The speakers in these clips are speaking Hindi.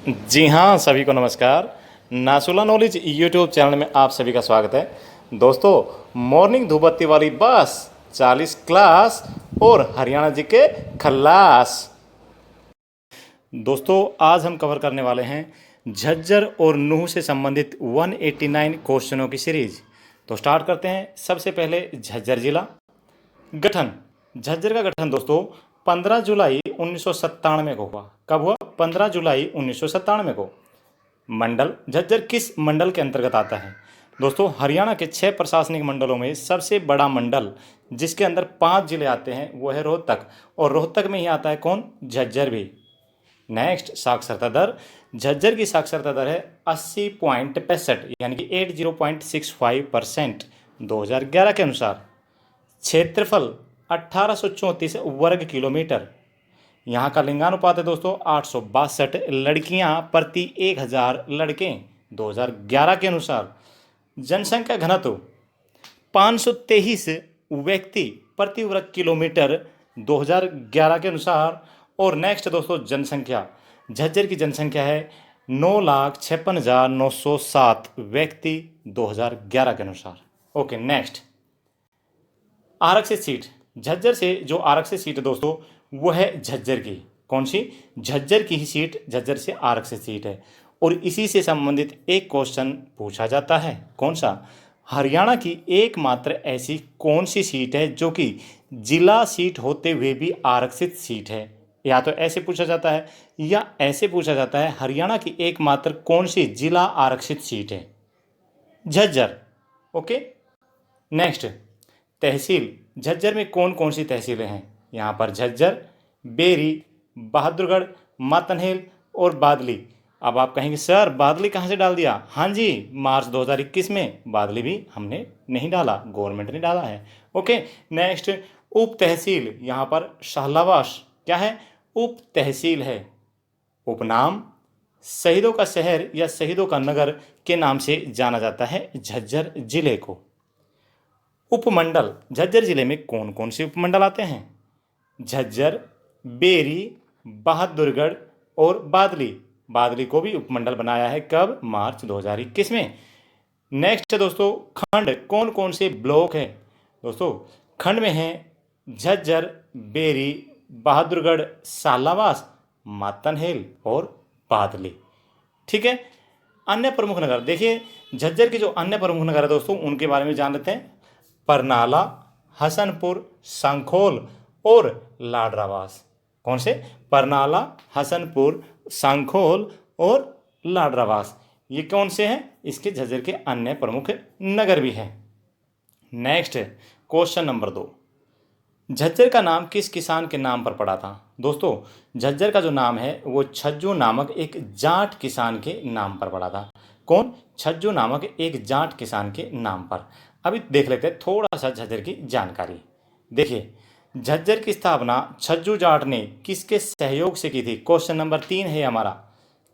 जी हाँ, सभी को नमस्कार। नासुला नॉलेज यूट्यूब चैनल में आप सभी का स्वागत है। दोस्तों, मॉर्निंग धूप बत्ती वाली बस 40 क्लास और हरियाणा जी के खल्लास। दोस्तों, आज हम कवर करने वाले हैं झज्जर और नूह से संबंधित 189 क्वेश्चनों की सीरीज। तो स्टार्ट करते हैं। सबसे पहले झज्जर जिला गठन। झज्जर का गठन दोस्तों 15 जुलाई 1997 को हुआ। कब हुआ? 15 जुलाई 1997 को। मंडल, झज्जर किस मंडल के अंतर्गत आता है? दोस्तों, हरियाणा के 6 प्रशासनिक मंडलों में सबसे बड़ा मंडल जिसके अंदर 5 जिले आते हैं वो है रोहतक, और रोहतक में ही आता है कौन? झज्जर भी। नेक्स्ट, साक्षरता दर। झज्जर की साक्षरता दर है 80.65 यानी कि 80.65% 2011 के अनुसार। क्षेत्रफल 1834 वर्ग किलोमीटर। यहाँ का लिंगानुपात है दोस्तों 862 लड़कियाँ प्रति 1000 लड़के 2011 के अनुसार। जनसंख्या घनत्व 523 व्यक्ति प्रति वर्ग किलोमीटर 2011 के अनुसार। और नेक्स्ट दोस्तों, जनसंख्या, झज्जर की जनसंख्या है 9,56,907 व्यक्ति 2011 के अनुसार। ओके, नेक्स्ट, आरक्षित सीट। झज्जर से जो आरक्षित सीट है दोस्तों वो है झज्जर की। कौन सी? झज्जर की ही सीट झज्जर से आरक्षित सीट है। और इसी से संबंधित एक क्वेश्चन पूछा जाता है। कौन सा? हरियाणा की एकमात्र ऐसी कौन सी सीट है जो कि जिला सीट होते हुए भी आरक्षित सीट है? या तो ऐसे पूछा जाता है या ऐसे पूछा जाता है, हरियाणा की एकमात्र कौन सी जिला आरक्षित सीट है? झज्जर। ओके, नेक्स्ट, तहसील। झज्जर में कौन कौन सी तहसीलें हैं? यहाँ पर झज्जर, बेरी, बहादुरगढ़, मातनहेल और बादली। अब आप कहेंगे सर बादली कहाँ से डाल दिया? हाँ जी, मार्च 2021 में बादली भी हमने नहीं डाला, गवर्नमेंट ने डाला है। ओके, नेक्स्ट, उप तहसील। यहाँ पर शाहलावास क्या है? उप तहसील है। उपनाम, शहीदों का शहर या शहीदों का नगर के नाम से जाना जाता है झज्जर जिले को। उपमंडल, झज्जर जिले में कौन कौन से उपमंडल आते हैं? झज्जर, बेरी, बहादुरगढ़ और बादली। बादली को भी उपमंडल बनाया है। कब? मार्च 2021 में। नेक्स्ट है दोस्तों, खंड। कौन कौन से ब्लॉक है? दोस्तों, खंड में है झज्जर, बेरी, बहादुरगढ़, सालावास, मातनहेल और बादली। ठीक है। अन्य प्रमुख नगर, देखिए झज्जर के जो अन्य प्रमुख नगर है दोस्तों उनके बारे में जान लेते हैं। परनाला, हसनपुर, सांखोल और लाडरावास। कौन से? परनाला, हसनपुर, सांखोल और लाडरावास। ये कौन से हैं? इसके झज्जर के अन्य प्रमुख नगर भी हैं। Next, question number 2। झज्जर का नाम किस किसान के नाम पर पड़ा था? दोस्तों, झज्जर का जो नाम है वो छज्जू नामक एक जाट किसान के नाम पर पड़ा था। कौन? छज्जू नामक एक जाट किसान के नाम पर। अभी देख लेते हैं थोड़ा सा झज्जर की जानकारी। देखिए, झज्जर की स्थापना छज्जू जाट ने किसके सहयोग से की थी? क्वेश्चन नंबर 3 है हमारा।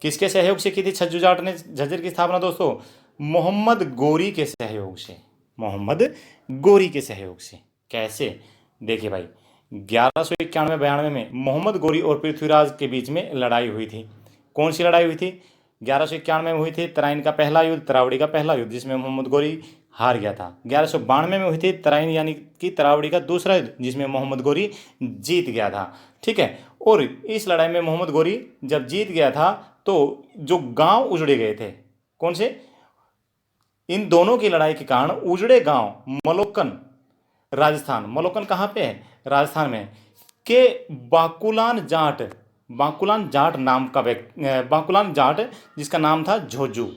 किसके सहयोग से की थी छज्जू जाट ने झज्जर की स्थापना? दोस्तों, मोहम्मद गोरी के सहयोग से। मोहम्मद गोरी के सहयोग से। कैसे? देखिए भाई, 1191-92 में मोहम्मद गोरी और पृथ्वीराज के बीच में लड़ाई हुई थी। कौन सी लड़ाई हुई थी? 1191 में हुई थी तराइन का पहला युद्ध, तरावड़ी का पहला युद्ध, जिसमें मोहम्मद गोरी हार गया था। 1192 में हुई थी तराइन यानी कि तरावड़ी का दूसरा युद्ध, जिसमें मोहम्मद गोरी जीत गया था। ठीक है। और इस लड़ाई में मोहम्मद गोरी जब जीत गया था तो जो गांव उजड़े गए थे, कौन से? इन दोनों की लड़ाई के कारण उजड़े गांव मलोकन, राजस्थान। मलोकन कहाँ पे है? राजस्थान में। के बाकुलान जाट नाम का बाकुलान जाट जिसका नाम था झोजू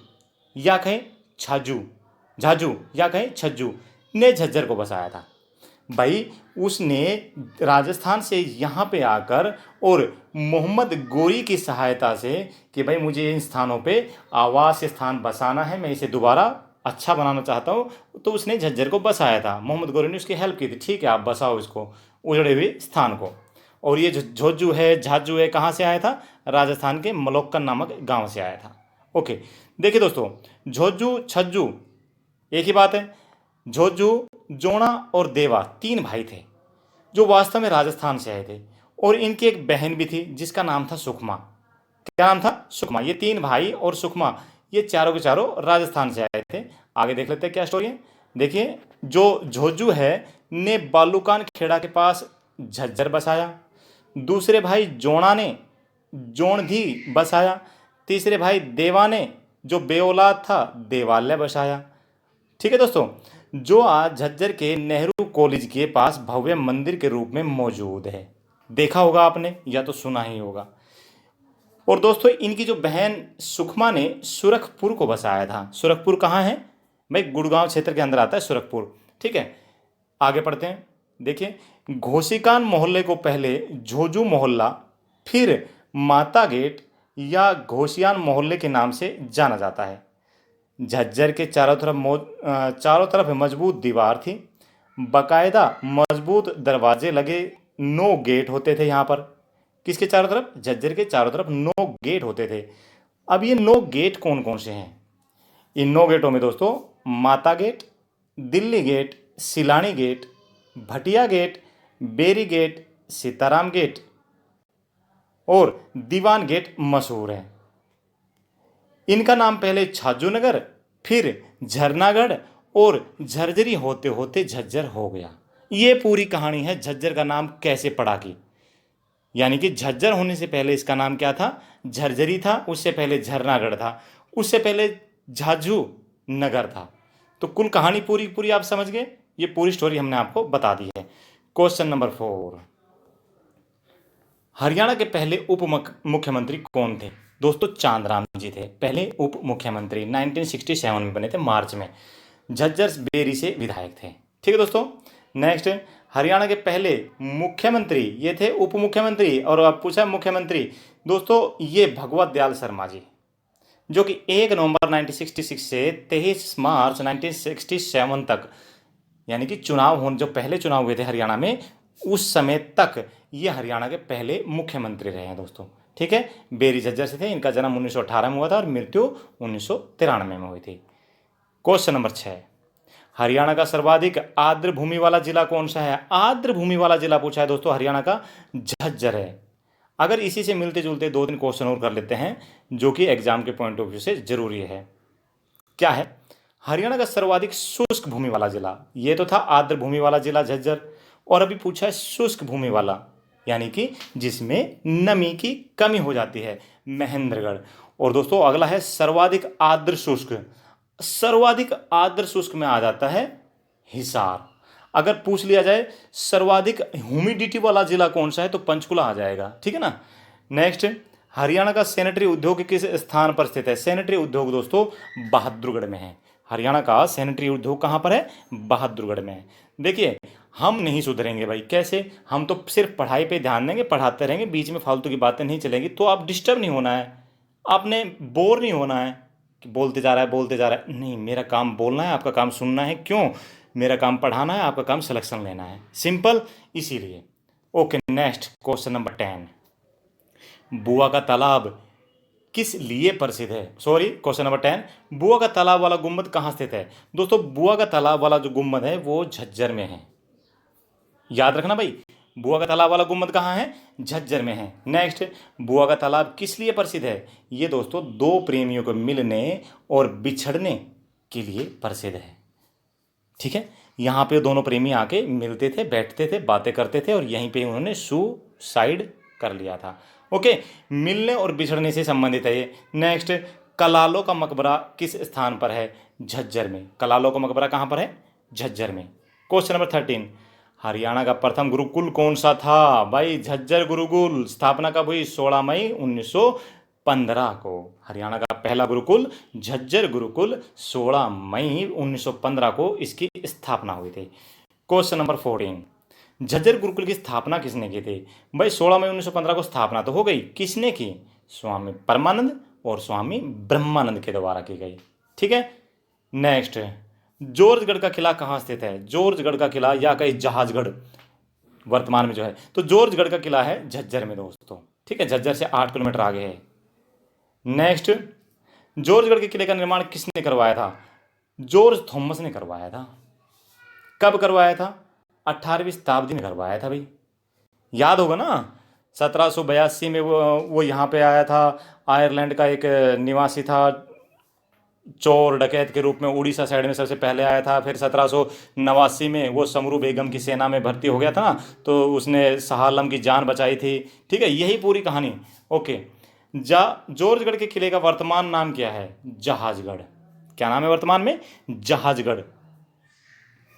या कहें छाजू, झाजू या कहें छज्जू, ने झज्जर को बसाया था। भाई, उसने राजस्थान से यहाँ पे आकर और मोहम्मद गोरी की सहायता से कि भाई मुझे इन स्थानों पे आवास स्थान बसाना है, मैं इसे दोबारा अच्छा बनाना चाहता हूँ, तो उसने झज्जर को बसाया था। मोहम्मद गोरी ने उसकी हेल्प की थी। ठीक है, आप बसाओ इसको, उजड़े हुए स्थान को। और ये जो झोजू है, झाजू है, कहाँ से आया था? राजस्थान के मलोक्कन नामक गांव से आया था। ओके, देखिए दोस्तों, झोजू छज्जू एक ही बात है। झोजू, जोड़ा और देवा 3 भाई थे जो वास्तव में राजस्थान से आए थे, और इनकी एक बहन भी थी जिसका नाम था सुकमा। क्या नाम था? सुकमा। ये 3 भाई और सुकमा, ये चारों के चारों राजस्थान से आए थे। आगे देख लेते हैं क्या स्टोरी है। देखिए, जो झोजू है ने बालूकान खेड़ा के पास झज्जर बसाया। दूसरे भाई जोणा ने जोणधी बसाया। तीसरे भाई देवा ने जो बेऔलाद था देवालय बसाया। ठीक है दोस्तों, जो आज झज्जर के नेहरू कॉलेज के पास भव्य मंदिर के रूप में मौजूद है। देखा होगा आपने या तो सुना ही होगा। और दोस्तों, इनकी जो बहन सुखमा ने सुरखपुर को बसाया था। सुरखपुर कहाँ है भाई? गुड़गांव क्षेत्र के अंदर आता है सुरखपुर। ठीक है, आगे पढ़ते हैं। देखिए, घोसीकान मोहल्ले को पहले झोजू मोहल्ला, फिर माता गेट या घोसियान मोहल्ले के नाम से जाना जाता है। झज्जर के चारों तरफ मजबूत दीवार थी, बकायदा मजबूत दरवाजे लगे, 9 गेट होते थे यहाँ पर। किसके चारों तरफ? झज्जर के चारों तरफ 9 गेट होते थे। अब ये 9 गेट कौन कौन से हैं? इन 9 गेटों में दोस्तों Mata gate, Delhi gate, Silani gate, Bhatia gate, Beri gate, Sitaram gate और दीवान गेट मशहूर है। इनका नाम पहले छाजू नगर, फिर झरनागढ़ और झरझरी होते होते झज्जर हो गया। ये पूरी कहानी है झज्जर का नाम कैसे पड़ा की। यानी कि झज्जर होने से पहले इसका नाम क्या था? झरझरी था, उससे पहले झरनागढ़ था, उससे पहले झाझू नगर था। तो कुल कहानी पूरी पूरी आप समझ गए। ये पूरी स्टोरी हमने आपको बता दी है। क्वेश्चन नंबर 4, हरियाणा के पहले उप मुख्यमंत्री कौन थे? दोस्तों, चांदराम जी थे पहले उप मुख्यमंत्री। 1967 में बने थे, मार्च में। झज्जर बेरी से विधायक थे। ठीक है दोस्तों, नेक्स्ट, हरियाणा के पहले मुख्यमंत्री ये थे। उप मुख्यमंत्री और अब पूछा मुख्यमंत्री। दोस्तों, ये भगवत दयाल शर्मा जी, जो कि 1 नवंबर 1966 से 23 मार्च 1967 तक, यानी कि चुनाव होने जो पहले चुनाव हुए थे हरियाणा में, उस समय तक ये हरियाणा के पहले मुख्यमंत्री रहे हैं दोस्तों। ठीक है, बेरी झज्जर से थे। इनका जन्म 1918 में हुआ था और मृत्यु 1993 में हुई थी। क्वेश्चन नंबर 6, हरियाणा का सर्वाधिक आर्द्र भूमि वाला जिला कौन सा है? आर्द्र भूमि वाला जिला पूछा है दोस्तों, हरियाणा का झज्जर है। अगर इसी से मिलते जुलते 2-3 क्वेश्चन और कर लेते हैं, जो कि एग्जाम के पॉइंट ऑफ व्यू से जरूरी है। क्या है? हरियाणा का सर्वाधिक शुष्क भूमि वाला जिला, ये तो था आर्द्र भूमि वाला जिला झज्जर, और अभी पूछा है शुष्क भूमि वाला, यानी कि जिसमें नमी की कमी हो जाती है, महेंद्रगढ़। और दोस्तों, अगला है सर्वाधिक आर्द्र शुष्क। सर्वाधिक आर्द्र शुष्क में आ जाता है हिसार। अगर पूछ लिया जाए सर्वाधिक ह्यूमिडिटी वाला जिला कौन सा है, तो पंचकुला आ जाएगा। ठीक है ना। नेक्स्ट, हरियाणा का सैनिटरी उद्योग किस स्थान पर स्थित है? सैनिटरी उद्योग दोस्तों बहादुरगढ़ में है। हरियाणा का सैनिटरी उद्योग कहाँ पर है? बहादुरगढ़ में है। देखिए, हम नहीं सुधरेंगे भाई। कैसे? हम तो सिर्फ पढ़ाई पे ध्यान देंगे, पढ़ाते रहेंगे, बीच में फालतू की बातें नहीं चलेंगी। तो आप डिस्टर्ब नहीं होना है, आपने बोर नहीं होना है कि बोलते जा रहा है बोलते जा रहा है। नहीं, मेरा काम बोलना है, आपका काम सुनना है। क्यों? मेरा काम पढ़ाना है, आपका काम सिलेक्शन लेना है। सिंपल, इसीलिए। ओके, नेक्स्ट क्वेश्चन नंबर 10, बुआ का तालाब किस लिए प्रसिद्ध है? सॉरी, क्वेश्चन नंबर 10, बुआ का तालाब वाला गुम्बद कहाँ स्थित है? दोस्तों, बुआ का तालाब वाला जो गुम्बद है वो झज्जर में है। याद रखना भाई, बुआ का तालाब वाला गुम्बद कहाँ है? झज्जर में है। नेक्स्ट, बुआ का तालाब किस लिए प्रसिद्ध है? ये दोस्तों 2 प्रेमियों को मिलने और बिछड़ने के लिए प्रसिद्ध है। ठीक है, यहाँ पे दोनों प्रेमी आके मिलते थे, बैठते थे, बातें करते थे और यहीं पे उन्होंने सुसाइड कर लिया था। ओके, मिलने और बिछड़ने से संबंधित है ये। नेक्स्ट, कलालो का मकबरा किस स्थान पर है? झज्जर में। कलालो का मकबरा कहाँ पर है? झज्जर में। क्वेश्चन नंबर 13, हरियाणा का प्रथम गुरुकुल कौन सा था? भाई झज्जर गुरुकुल। स्थापना कब हुई? 16 मई 1915 को। हरियाणा का पहला गुरुकुल झज्जर गुरुकुल 16 मई 1915 को इसकी स्थापना हुई थी। क्वेश्चन नंबर 14, झज्जर गुरुकुल की स्थापना किसने की थी? भाई 16 मई 1915 को स्थापना तो हो गई, किसने की? स्वामी परमानंद और स्वामी ब्रह्मानंद के द्वारा की गई। ठीक है। नेक्स्ट, जॉर्जगढ़ का किला कहाँ स्थित है? जॉर्जगढ़ का किला या कहीं जहाजगढ़ वर्तमान में जो है, तो जॉर्जगढ़ का किला है झज्जर में दोस्तों। ठीक है, झज्जर से 8 किलोमीटर आगे है। नेक्स्ट, जॉर्जगढ़ के किले का निर्माण किसने करवाया था? जॉर्ज थॉमस ने करवाया था। कब करवाया था? 18वीं शताब्दी में करवाया था भाई, याद होगा ना। 1782 में वो यहाँ पे आया था। आयरलैंड का एक निवासी था, चोर डकैत के रूप में उड़ीसा साइड में सबसे पहले आया था। फिर 1789 में वो समरू बेगम की सेना में भर्ती हो गया था ना, तो उसने शाह आलम की जान बचाई थी। ठीक है, यही पूरी कहानी। ओके, जोर्जगढ़ के किले का वर्तमान नाम क्या है? जहाजगढ़। क्या नाम है वर्तमान में? जहाजगढ़।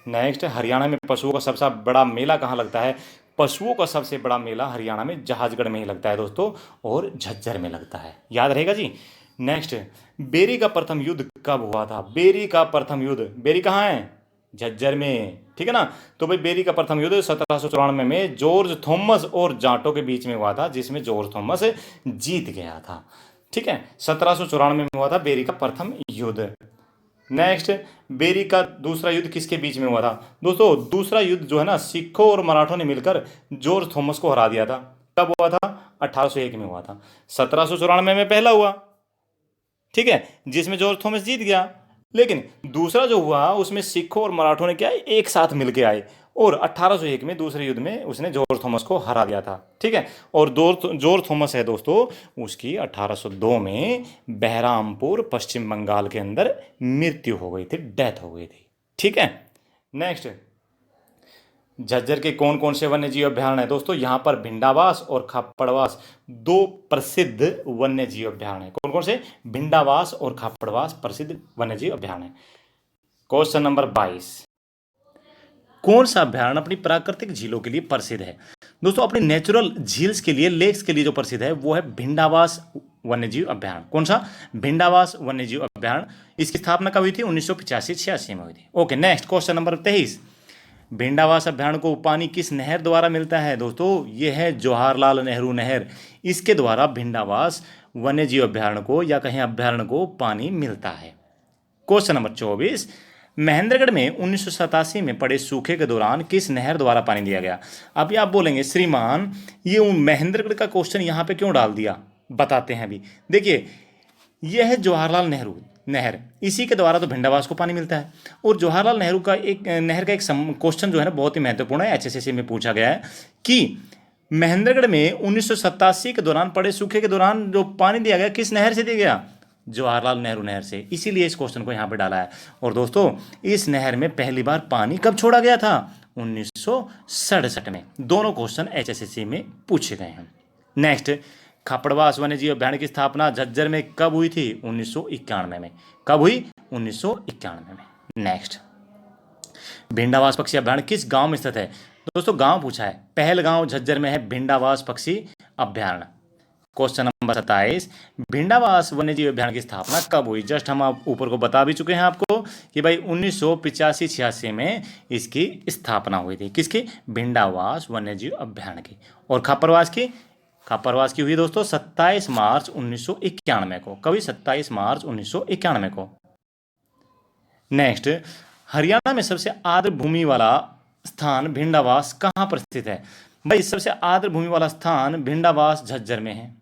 नेक्स्ट, हरियाणा में पशुओं का सबसे बड़ा मेला कहाँ लगता है? पशुओं का सबसे बड़ा मेला हरियाणा में जहाजगढ़ में ही लगता है दोस्तों, और झज्जर में लगता है। याद रहेगा जी। नेक्स्ट, बेरी का प्रथम युद्ध कब हुआ था? बेरी का प्रथम युद्ध, बेरी कहाँ है? झज्जर में। ठीक है ना। तो भाई बेरी का प्रथम युद्ध 1794 में जॉर्ज थॉमस और जाटों के बीच में हुआ था, जिसमें जॉर्ज थॉमस जीत गया था। ठीक है, 1794 में हुआ था बेरी का प्रथम युद्ध। नेक्स्ट, बेरी का दूसरा युद्ध किसके बीच में हुआ था? दोस्तों, दूसरा युद्ध जो है ना, सिखों और मराठों ने मिलकर जॉर्ज थॉमस को हरा दिया था। कब हुआ था? 1801 में हुआ था। 1794 में पहला हुआ, ठीक है, जिसमें जॉर्ज थॉमस जीत गया। लेकिन दूसरा जो हुआ उसमें सिखों और मराठों ने क्या एक साथ मिलकर आए, और 1801 में दूसरे युद्ध में उसने जॉर्ज थॉमस को हरा दिया था। ठीक है, और जॉर्ज थॉमस है दोस्तों, उसकी 1802 में बहरामपुर पश्चिम बंगाल के अंदर मृत्यु हो गई थी, डेथ हो गई थी। ठीक है। नेक्स्ट, झज्जर के कौन कौन से वन्य जीव अभ्यारण्य है? दोस्तों, यहाँ पर भिंडावास और खापड़वास दो प्रसिद्ध वन्य जीव अभ्यारण्य है। कौन कौन से? भिंडावास और खापड़वास प्रसिद्ध वन्य जीव अभ्यारण्य। क्वेश्चन नंबर 22, कौन सा अभ्यारण्य अपनी प्राकृतिक झीलों के लिए प्रसिद्ध है? दोस्तों, अपनी नेचुरल झील्स के लिए, लेक्स के लिए जो प्रसिद्ध है वो है भिंडावास वन्यजीव अभ्यारण्य। कौन सा? भिंडावास वन्यजीव अभ्यारण्य। इसकी स्थापना कब हुई थी? 1985-86 में हुई थी। Okay, next, question number 23, Bhindawas अभ्यारण्य को पानी किस नहर द्वारा मिलता है? दोस्तों, यह है जवाहरलाल नेहरू नहर। इसके द्वारा भिंडावास वन्यजीव अभ्यारण्य को या कहीं अभ्यारण्य को पानी मिलता है। क्वेश्चन नंबर 24, महेंद्रगढ़ में 1987 में पड़े सूखे के दौरान किस नहर द्वारा पानी दिया गया? अभी आप बोलेंगे श्रीमान, ये महेंद्रगढ़ का क्वेश्चन यहाँ पे क्यों डाल दिया? बताते हैं अभी। देखिए, यह है जवाहरलाल नेहरू नहर, इसी के द्वारा तो भिंडावास को पानी मिलता है। और जवाहरलाल नेहरू का एक नहर का एक क्वेश्चन जो है ना, बहुत ही महत्वपूर्ण है, एचएसएससी में पूछा गया है कि महेंद्रगढ़ में 1987 के दौरान पड़े सूखे के दौरान जो पानी दिया गया, किस नहर से दिया गया? जवाहरलाल नेहरू नहर से। इसीलिए इस क्वेश्चन को यहाँ पे डाला है। और दोस्तों, इस नहर में पहली बार पानी कब छोड़ा गया था? 1967 में। दोनों क्वेश्चन एचएसएससी में पूछे गए हैं। नेक्स्ट, खापड़वास वन्यजीव अभ्यारण्य की स्थापना झज्जर में कब हुई थी? 1991 में। कब हुई? 1991 में। नेक्स्ट, भिंडावास पक्षी अभ्यारण्य किस गांव में स्थित है? दोस्तों, गांव पूछा है, पहलगांव झज्जर में है भिंडावास पक्षी अभ्यारण्य। क्वेश्चन नंबर 27, भिंडावास वन्यजीव अभ्यारण्य की स्थापना कब हुई? जस्ट हम आप ऊपर को बता भी चुके हैं आपको कि भाई 1985-86 में इसकी स्थापना हुई थी। किसकी? भिंडावास वन्यजीव अभ्यारण्य की। और खापरवास की हुई दोस्तों 27 मार्च 1991 को। कभी 27 मार्च 1991 को। नेक्स्ट, हरियाणा में सबसे आर्द्र भूमि वाला स्थान भिंडावास कहाँ पर स्थित है? भाई, सबसे आर्द्र भूमि वाला स्थान भिंडावास झज्जर में है।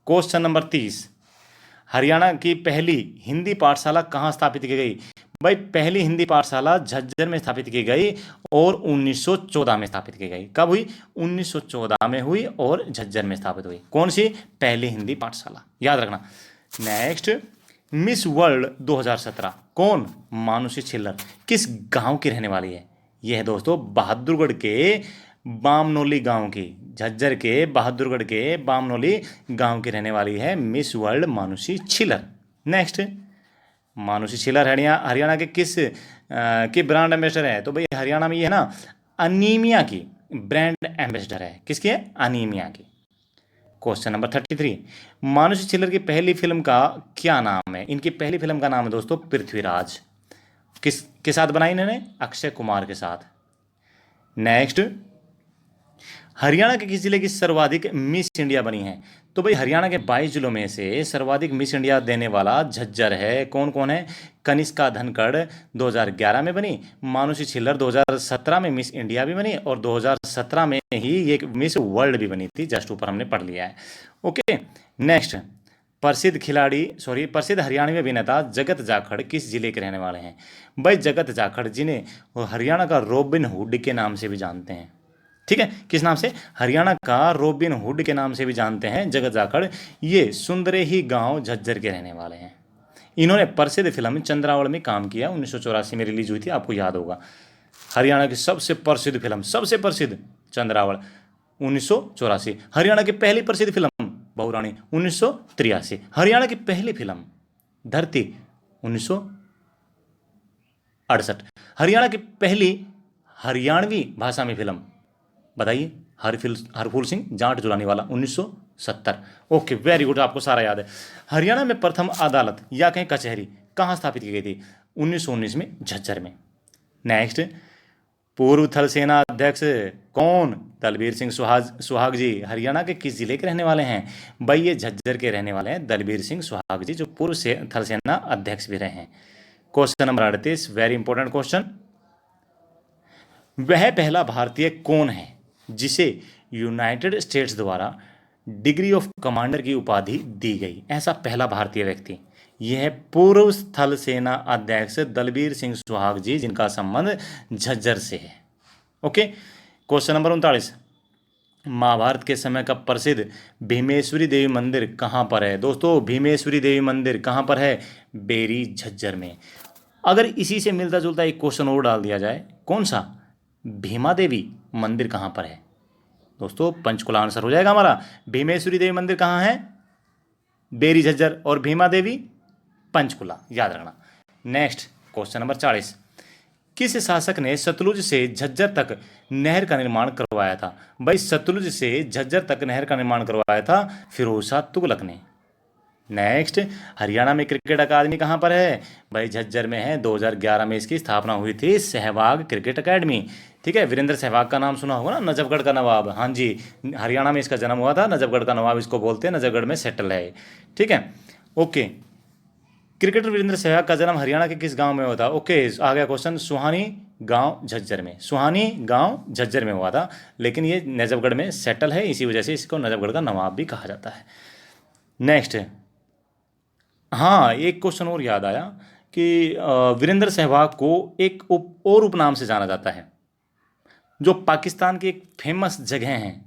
क्वेश्चन नंबर 30, हरियाणा की पहली हिंदी पाठशाला कहाँ स्थापित की गई? भाई, पहली हिंदी पाठशाला झज्जर में स्थापित की गई और 1914 में स्थापित की गई। कब हुई? 1914 में हुई और झज्जर में स्थापित हुई। कौन सी? पहली हिंदी पाठशाला, याद रखना। नेक्स्ट, मिस वर्ल्ड 2017 कौन? मानुषी छिल्लर किस गांव की रहने वाली है? यह है दोस्तों बहादुरगढ़ के बामनोली गांव की, झज्जर के बहादुरगढ़ के बामनोली गांव की रहने वाली है miss world Manushi Chhillar. Next, Manushi Chhillar Haryana के किस के ब्रांड एम्बेसडर है? तो भाई, हरियाणा में ये है ना, अनीमिया की ब्रांड एम्बेसडर है। किसकी है? अनीमिया की। क्वेश्चन नंबर 33, मानुषी छिल्लर की पहली फिल्म का क्या नाम है? इनकी पहली फिल्म का नाम है दोस्तों पृथ्वीराज। किसके साथ बनाई इन्होंने? अक्षय कुमार के साथ। नेक्स्ट, हरियाणा के किस जिले की सर्वाधिक मिस इंडिया बनी है? तो भाई, हरियाणा के 22 जिलों में से सर्वाधिक मिस इंडिया देने वाला झज्जर है। कौन कौन है? कनिष्का धनखड़ 2011 में बनी, मानुषी छिल्लर 2017 में मिस इंडिया भी बनी, और 2017 में ही ये मिस वर्ल्ड भी बनी थी। जस्ट ऊपर हमने पढ़ लिया है। ओके। नेक्स्ट, प्रसिद्ध हरियाणवी अभिनेता जगत जाखड़ किस जिले के रहने वाले हैं? भाई, जगत जाखड़ जिन्हें हरियाणा का रॉबिन हुड के नाम से भी जानते हैं। ठीक है, किस नाम से? हरियाणा का रॉबिन हुड के नाम से भी जानते हैं जगत जाखड़। ये सुंदरे ही गांव झज्जर के रहने वाले हैं। इन्होंने प्रसिद्ध फिल्म चंद्रावल में काम किया, 1984 में रिलीज हुई थी, आपको याद होगा। हरियाणा की सबसे प्रसिद्ध फिल्म, सबसे प्रसिद्ध, चंद्रावल 1984। हरियाणा की पहली प्रसिद्ध फिल्म बहुरानी 1983। हरियाणा की पहली फिल्म धरती 1968। हरियाणा की पहली हरियाणवी भाषा में फिल्म बताइए, हरफूल सिंह जाट जुलानी वाला 1970। ओके, वेरी गुड, आपको सारा याद है। हरियाणा में प्रथम अदालत या कहीं कचहरी कहाँ स्थापित की गई थी? 1919 में झज्जर में। नेक्स्ट, पूर्व थल सेना अध्यक्ष कौन? दलबीर सिंह सुहाग जी हरियाणा के किस जिले के रहने वाले हैं? भाई ये झज्जर के रहने वाले हैं, दलबीर सिंह सुहाग जी, जो पूर्व थल सेना अध्यक्ष भी रहे हैं। Question number 38, very important question. वह पहला भारतीय कौन है जिसे यूनाइटेड स्टेट्स द्वारा डिग्री ऑफ कमांडर की उपाधि दी गई? ऐसा पहला भारतीय व्यक्ति, यह है पूर्व थल सेना अध्यक्ष दलबीर सिंह सुहाग जी, जिनका संबंध झज्जर से है। ओके, क्वेश्चन नंबर 39, महाभारत के समय का प्रसिद्ध भीमेश्वरी देवी मंदिर कहाँ पर है? दोस्तों, भीमेश्वरी देवी मंदिर कहाँ पर है? बेरी झज्जर में। अगर इसी से मिलता जुलता एक क्वेश्चन और डाल दिया जाए, कौन सा? भीमा देवी मंदिर कहाँ पर है? दोस्तों, पंचकुला आंसर हो जाएगा हमारा। भीमेश्वरी देवी मंदिर कहाँ है? बेरी झज्जर, और भीमा देवी पंचकुला, याद रखना। नेक्स्ट, क्वेश्चन नंबर 40, किस शासक ने सतलुज से झज्जर तक नहर का निर्माण करवाया था? भाई, सतलुज से झज्जर तक नहर का निर्माण करवाया था फिरोज शाह तुगलक ने। नेक्स्ट, हरियाणा में क्रिकेट अकादमी कहाँ पर है? भाई, झज्जर में है। 2011 में इसकी स्थापना हुई थी, सहवाग क्रिकेट अकादमी। ठीक है, वीरेंद्र सहवाग का नाम सुना होगा ना, नजफगढ़ का नवाब। हाँ जी, हरियाणा में इसका जन्म हुआ था, नजफगढ़ का नवाब इसको बोलते हैं, नजफगढ़ में सेटल है। ठीक है, ओके। क्रिकेटर वीरेंद्र सहवाग का जन्म हरियाणा के किस गांव में हुआ था? ओके, आ गया क्वेश्चन, सुहानी गांव झज्जर में। सुहानी गांव झज्जर में हुआ था, लेकिन ये नजफगढ़ में सेटल है, इसी वजह से इसको नजफगढ़ का नवाब भी कहा जाता है। नेक्स्ट, हाँ, एक क्वेश्चन और याद आया कि वीरेंद्र सहवाग को एक और उपनाम से जाना जाता है, जो पाकिस्तान की एक फेमस जगह है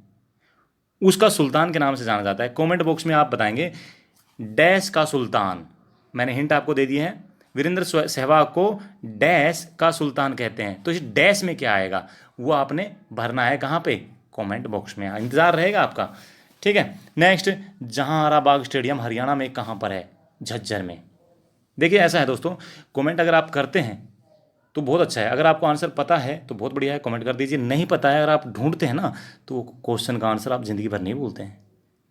उसका सुल्तान के नाम से जाना जाता है। कमेंट बॉक्स में आप बताएंगे डैश का सुल्तान। मैंने हिंट आपको दे दिए हैं, वीरेंद्र सहवाग को डैश का सुल्तान कहते हैं। तो इस डैश में क्या आएगा वो आपने भरना है, कहाँ पे? कमेंट बॉक्स में, इंतजार रहेगा आपका। ठीक है, नेक्स्ट, जहांआरा बाग स्टेडियम हरियाणा में कहाँ पर है? झज्जर में। देखिए, ऐसा है दोस्तों, कमेंट अगर आप करते हैं तो बहुत अच्छा है, अगर आपको आंसर पता है तो बहुत बढ़िया है, कमेंट कर दीजिए। नहीं पता है, अगर आप ढूंढते हैं ना, तो क्वेश्चन का आंसर आप ज़िंदगी भर नहीं भूलते हैं।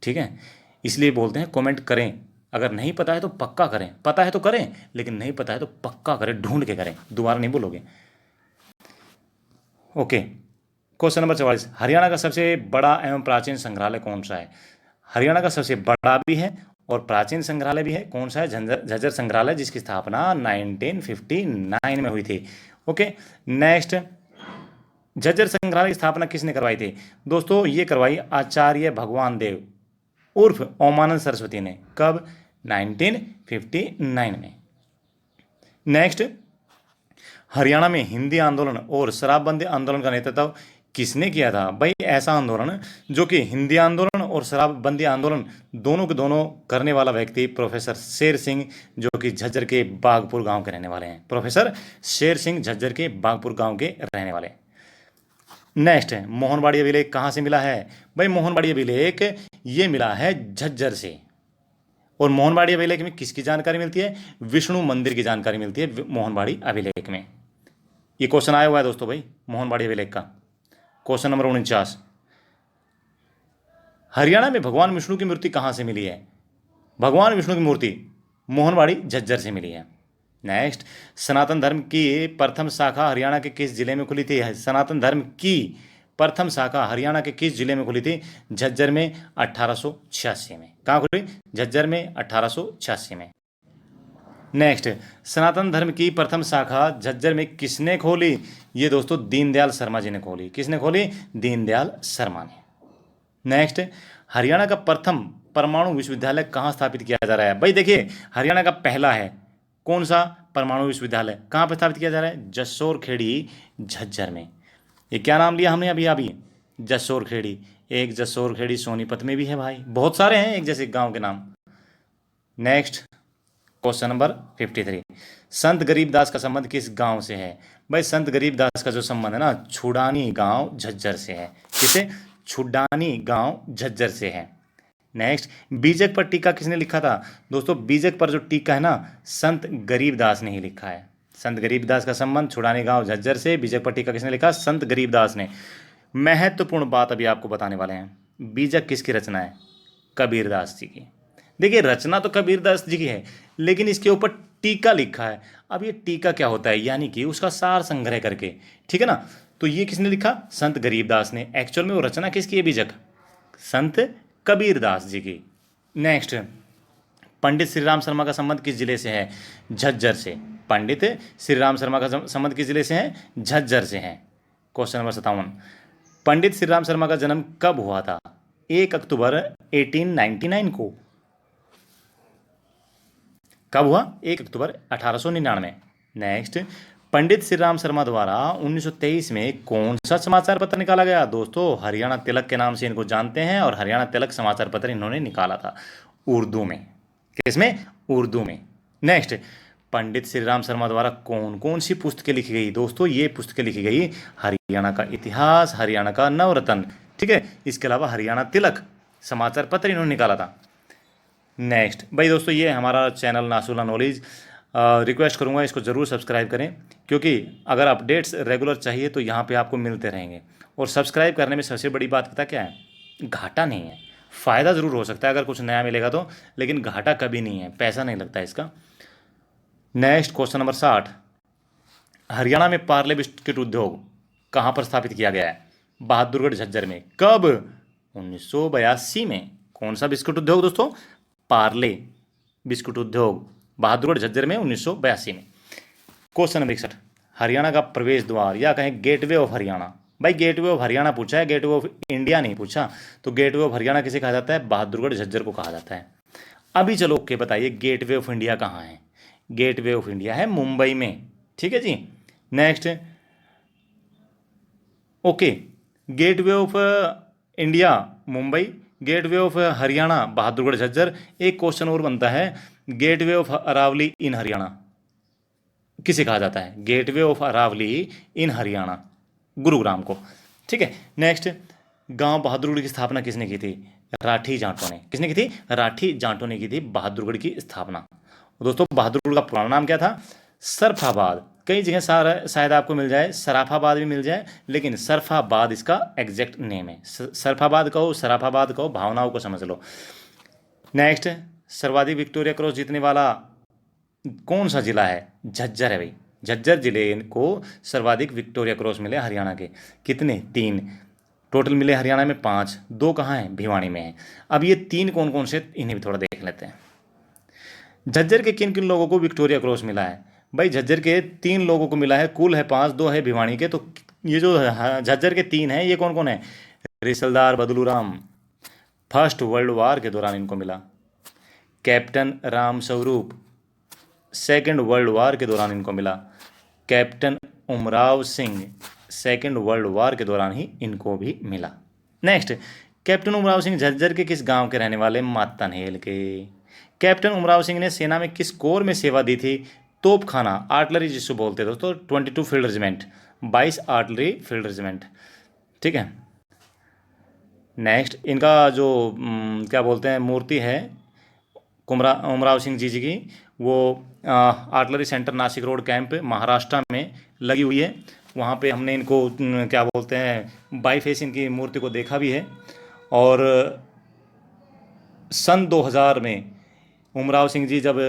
ठीक है, इसलिए बोलते हैं कमेंट करें। अगर नहीं पता है तो पक्का करें, पता है तो करें, लेकिन नहीं पता है तो पक्का करें, ढूंढ के करें, दोबारा नहीं बोलोगे। ओके, क्वेश्चन नंबर 44, हरियाणा का सबसे बड़ा एवं प्राचीन संग्रहालय कौन सा है? हरियाणा का सबसे बड़ा भी है और प्राचीन संग्रहालय भी है, कौन सा है? झज्जर संग्रहालय, जिसकी स्थापना 1959 में हुई थी। ओके, नेक्स्ट, झज्जर संग्रहालय की स्थापना किसने करवाई थी? दोस्तों, ये करवाई आचार्य भगवान देव उर्फ ओमानंद सरस्वती ने। कब? 1959 में। नेक्स्ट, हरियाणा में हिंदी आंदोलन और शराबबंदी आंदोलन का नेतृत्व किसने किया था? भाई, ऐसा आंदोलन जो कि हिंदी आंदोलन और शराबबंदी आंदोलन दोनों के दोनों करने वाला व्यक्ति प्रोफेसर शेर सिंह, जो कि झज्जर के बागपुर गांव के रहने वाले हैं। प्रोफेसर शेर सिंह झज्जर के बागपुर गांव के रहने वाले। नेक्स्ट है, मोहनबाड़ी अभिलेख कहाँ से मिला है? भाई, मोहनबाड़ी अभिलेख ये मिला है झज्जर से। और मोहनबाड़ी अभिलेख में किसकी जानकारी मिलती है? विष्णु मंदिर की जानकारी मिलती है मोहनबाड़ी अभिलेख में। ये क्वेश्चन आया हुआ है दोस्तों भाई, मोहनबाड़ी अभिलेख का। क्वेश्चन नंबर 49, हरियाणा में भगवान विष्णु की मूर्ति कहाँ से मिली है? भगवान विष्णु की मूर्ति मोहनबाड़ी झज्जर से मिली है। नेक्स्ट, सनातन धर्म की प्रथम शाखा हरियाणा के किस जिले में खुली थी? सनातन धर्म की प्रथम शाखा हरियाणा के किस जिले में खुली थी? झज्जर में 1886 में। कहाँ खुली? झज्जर में 1886 में। नेक्स्ट, सनातन धर्म की प्रथम शाखा झज्जर में किसने खोली? ये दोस्तों दीनदयाल शर्मा जी ने खोली। किसने खोली? दीनदयाल शर्मा ने। नेक्स्ट, हरियाणा का प्रथम परमाणु विश्वविद्यालय कहाँ स्थापित किया जा रहा है? भाई देखिए, हरियाणा का पहला है कौन सा परमाणु विश्वविद्यालय, कहाँ पर स्थापित किया जा रहा है? जसोर खेड़ी झज्जर में। ये क्या नाम लिया हमने अभी? जसोर खेड़ी, एक जसोर खेड़ी सोनीपत में भी है भाई, बहुत सारे हैं एक जैसे गांव के नाम। नेक्स्ट क्वेश्चन नंबर 53, संत गरीबदास का संबंध किस गांव से है? भाई संत गरीबदास का जो संबंध है ना, छुडानी गांव झज्जर से है। किसे? छुडानी गांव झज्जर से है। नेक्स्ट, बीजक पर टीका किसने लिखा था? दोस्तों बीजक पर जो टीका है ना, संत गरीबदास ने ही लिखा है। संत गरीबदास का संबंध छुड़ानी गांव झज्जर से, बीजक पर टीका किसने लिखा? संत गरीबदास ने। महत्वपूर्ण बात अभी आपको बताने वाले हैं, बीजक किसकी रचना है? कबीरदास जी की। देखिए रचना तो कबीरदास जी की है, लेकिन इसके ऊपर टीका लिखा है। अब ये टीका क्या होता है? यानी कि उसका सार संग्रह करके, ठीक है ना। तो ये किसने लिखा? संत गरीबदास ने। एक्चुअल में वो रचना किसकी है बीजक? संत कबीरदास जी की। नेक्स्ट, पंडित श्री राम शर्मा का संबंध किस जिले से है? झज्जर से। पंडित श्री राम शर्मा का संबंध किस जिले से है? झज्जर से है। क्वेश्चन नंबर 57, पंडित श्री राम शर्मा का जन्म कब हुआ था? 1 अक्टूबर 1899 को। कब हुआ? 1 अक्टूबर 1899। नेक्स्ट, पंडित श्री राम शर्मा द्वारा 1923 में कौन सा समाचार पत्र निकाला गया? दोस्तों हरियाणा तिलक के नाम से इनको जानते हैं, और हरियाणा तिलक समाचार पत्र इन्होंने निकाला था उर्दू में। किसमें? उर्दू में। नेक्स्ट, पंडित श्री राम शर्मा द्वारा कौन कौन सी पुस्तकें लिखी गई? दोस्तों ये पुस्तकें लिखी गई हरियाणा का इतिहास, हरियाणा का नवरत्न, ठीक है। इसके अलावा हरियाणा तिलक समाचार पत्र इन्होंने निकाला था। नेक्स्ट भाई दोस्तों, ये हमारा चैनल नासुला नॉलेज, रिक्वेस्ट करूंगा इसको ज़रूर सब्सक्राइब करें, क्योंकि अगर अपडेट्स रेगुलर चाहिए तो यहाँ पे आपको मिलते रहेंगे। और सब्सक्राइब करने में सबसे बड़ी बात पता क्या है? घाटा नहीं है। फ़ायदा ज़रूर हो सकता है अगर कुछ नया मिलेगा तो, लेकिन घाटा कभी नहीं है, पैसा नहीं लगता इसका। नेक्स्ट क्वेश्चन नंबर 60, हरियाणा में पार्ले बिस्किट उद्योग कहाँ पर स्थापित किया गया है? बहादुरगढ़ झज्जर में। कब? 1982 में। कौन सा बिस्कुट उद्योग दोस्तों? पार्ले बिस्कुट उद्योग, बहादुरगढ़ झज्जर में 1982 में। क्वेश्चन नंबर 61, हरियाणा का प्रवेश द्वार या कहें गेटवे ऑफ हरियाणा। भाई गेटवे ऑफ हरियाणा पूछा है, गेटवे ऑफ इंडिया नहीं पूछा। तो गेटवे ऑफ हरियाणा किसे कहा जाता है? बहादुरगढ़ झज्जर को कहा जाता है। अभी चलो ओके बताइए, गेटवे ऑफ इंडिया कहाँ है? गेटवे ऑफ इंडिया है मुंबई में, ठीक है जी। Next, okay, gateway of India Mumbai, gateway of Haryana Bahadurgarh Jhajjar. एक क्वेश्चन और बनता है, gateway of Aravalli in Haryana किसे कहा जाता है? Gateway of Aravalli in Haryana, Gurugram को, ठीक है। नेक्स्ट, गांव बहादुरगढ़ की स्थापना किसने की थी? राठी जाटों ने। किसने की थी? राठी जाटों ने की थी बहादुरगढ़ की स्थापना। दोस्तों बहादुरगढ़ का पुराना नाम क्या था? सरफाबाद। कई जगह शायद आपको मिल जाए, सराफाबाद भी मिल जाए, लेकिन सरफाबाद इसका एग्जैक्ट नेम है। सरफाबाद कहो, सराफाबाद कहो, भावनाओं को समझ लो। नेक्स्ट, सर्वाधिक विक्टोरिया क्रॉस जीतने वाला कौन सा जिला है? झज्जर है भाई। झज्जर जिले को सर्वाधिक विक्टोरिया क्रॉस मिले हरियाणा के। कितने? 3 टोटल मिले हरियाणा में, 5। 2 कहाँ हैं? भिवानी में है। अब ये 3 कौन कौन से, इन्हें भी थोड़ा देख लेते हैं। झज्जर के किन किन लोगों को विक्टोरिया क्रॉस मिला है? भाई झज्जर के 3 लोगों को मिला है, कुल है 5, 2 है भिवानी के। तो ये जो झज्जर के 3 हैं, ये कौन कौन है? रिसलदार बदलूराम, फर्स्ट वर्ल्ड वार के दौरान इनको मिला। Captain Ram Swaroop, second world war के दौरान इनको मिला। Captain Umrao Singh, second world war के दौरान ही इनको भी मिला। नेक्स्ट, कैप्टन उमराव सिंह झज्जर के किस गांव के रहने वाले? मातनहेल के। कैप्टन उमराव सिंह ने सेना में किस कोर में सेवा दी थी? तोपखाना, आर्टलरी जिसको बोलते हैं दोस्तों, 22 field regiment, 22 artillery field regiment, ठीक है। नेक्स्ट, इनका जो क्या बोलते हैं मूर्ति है उमराव सिंह जी की, वो artillery centre Nashik road camp Maharashtra में लगी हुई है। वहाँ पे हमने इनको क्या बोलते हैं बाई फेस इनकी मूर्ति को देखा भी है। और सन 2000 में उमराव सिंह जी जब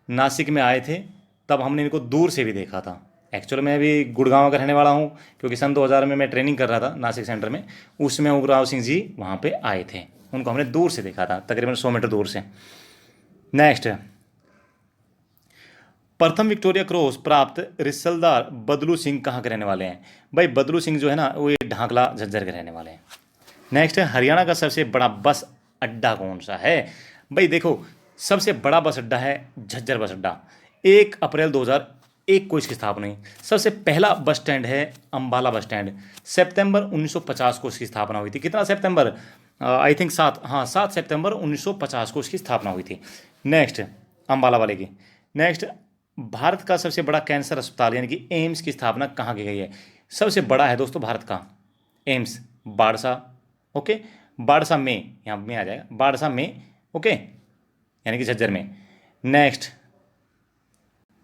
नासिक में आए थे, तब हमने इनको दूर से भी देखा था। एक्चुअल मैं भी गुड़गांव का रहने वाला हूँ, क्योंकि सन 2000 में मैं ट्रेनिंग कर रहा था नासिक सेंटर में। उसमें उमराव सिंह जी वहाँ पे आए थे, उनको हमने दूर से देखा था, तकरीबन 100 मीटर दूर से। नेक्स्ट, प्रथम विक्टोरिया क्रॉस प्राप्त रिसलदार बदलू सिंह कहाँ के रहने वाले हैं? भाई बदलू सिंह जो है ना, वो ये ढाकला झज्जर के रहने वाले हैं। नेक्स्ट, हरियाणा का सबसे बड़ा बस अड्डा कौन सा है? भाई देखो, सबसे बड़ा बस अड्डा है झज्जर बस अड्डा। 1 अप्रैल एक को इसकी स्थापना हुई। सबसे पहला बस स्टैंड है अम्बाला बस स्टैंड, सितंबर 1950 को इसकी स्थापना हुई थी। कितना सितंबर, आई थिंक 7 सितंबर 1950 को इसकी स्थापना हुई थी। नेक्स्ट अम्बाला वाले की। नेक्स्ट, भारत का सबसे बड़ा कैंसर अस्पताल यानी कि एम्स की स्थापना कहाँ की गई है? सबसे बड़ा है दोस्तों भारत का एम्स बाड़सा, ओके, बाड़सा में, यहाँ में आ जाएगा बाड़सा में, ओके, यानी कि झज्जर में। नेक्स्ट,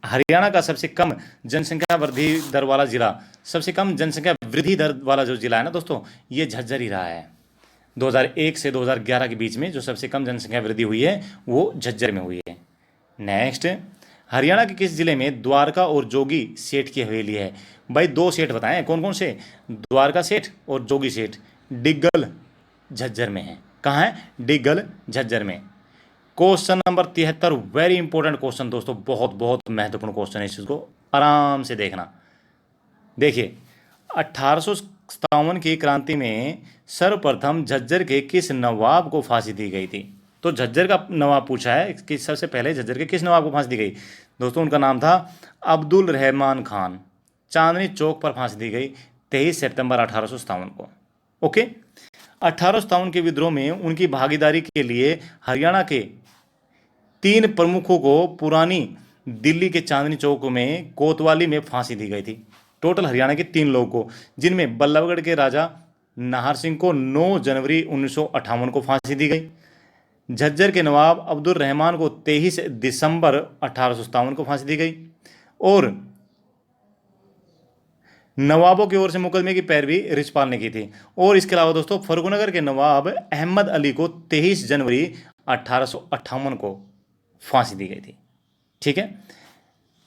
हरियाणा का सबसे कम जनसंख्या वृद्धि दर वाला जिला, सबसे कम जनसंख्या वृद्धि दर वाला जो जिला है ना दोस्तों, ये झज्जर ही रहा है। 2001 से 2011 के बीच में जो सबसे कम जनसंख्या वृद्धि हुई है वो झज्जर में हुई है। नेक्स्ट, हरियाणा के किस जिले में द्वारका और जोगी सेठ की हवेली है? भाई दो सेठ बताएं कौन कौन से, द्वारका सेठ और जोगी सेठ। डिग्गल झज्जर में है। कहाँ है? डिग्गल झज्जर में। Question number 73, very important question दोस्तों, बहुत बहुत महत्वपूर्ण क्वेश्चन है, इस चीज को आराम से देखना। देखिए, 1857 की क्रांति में सर्वप्रथम झज्जर के किस नवाब को फांसी दी गई थी? तो झज्जर का नवाब पूछा है कि सबसे पहले झज्जर के किस नवाब को फांसी दी गई? दोस्तों उनका नाम था अब्दुल रहमान खान। चांदनी चौक पर फांसी दी गई 23 सितंबर 1857 को। ओके, 1857 के विद्रोह में उनकी भागीदारी के लिए हरियाणा के 3 प्रमुखों को पुरानी दिल्ली के चांदनी चौक में कोतवाली में फांसी दी गई थी। टोटल हरियाणा के 3 लोगों को, जिनमें बल्लभगढ़ के राजा नाहर सिंह को 9 जनवरी 1958 को फांसी दी गई। झज्जर के नवाब अब्दुल रहमान को 23 दिसंबर 1857 को फांसी दी गई। और नवाबों की ओर से मुकदमे की पैरवी रिछपाल ने की थी। और इसके अलावा दोस्तों फर्रुखनगर के नवाब अहमद अली को 23 जनवरी 1858 को फांसी दी गई थी। ठीक है,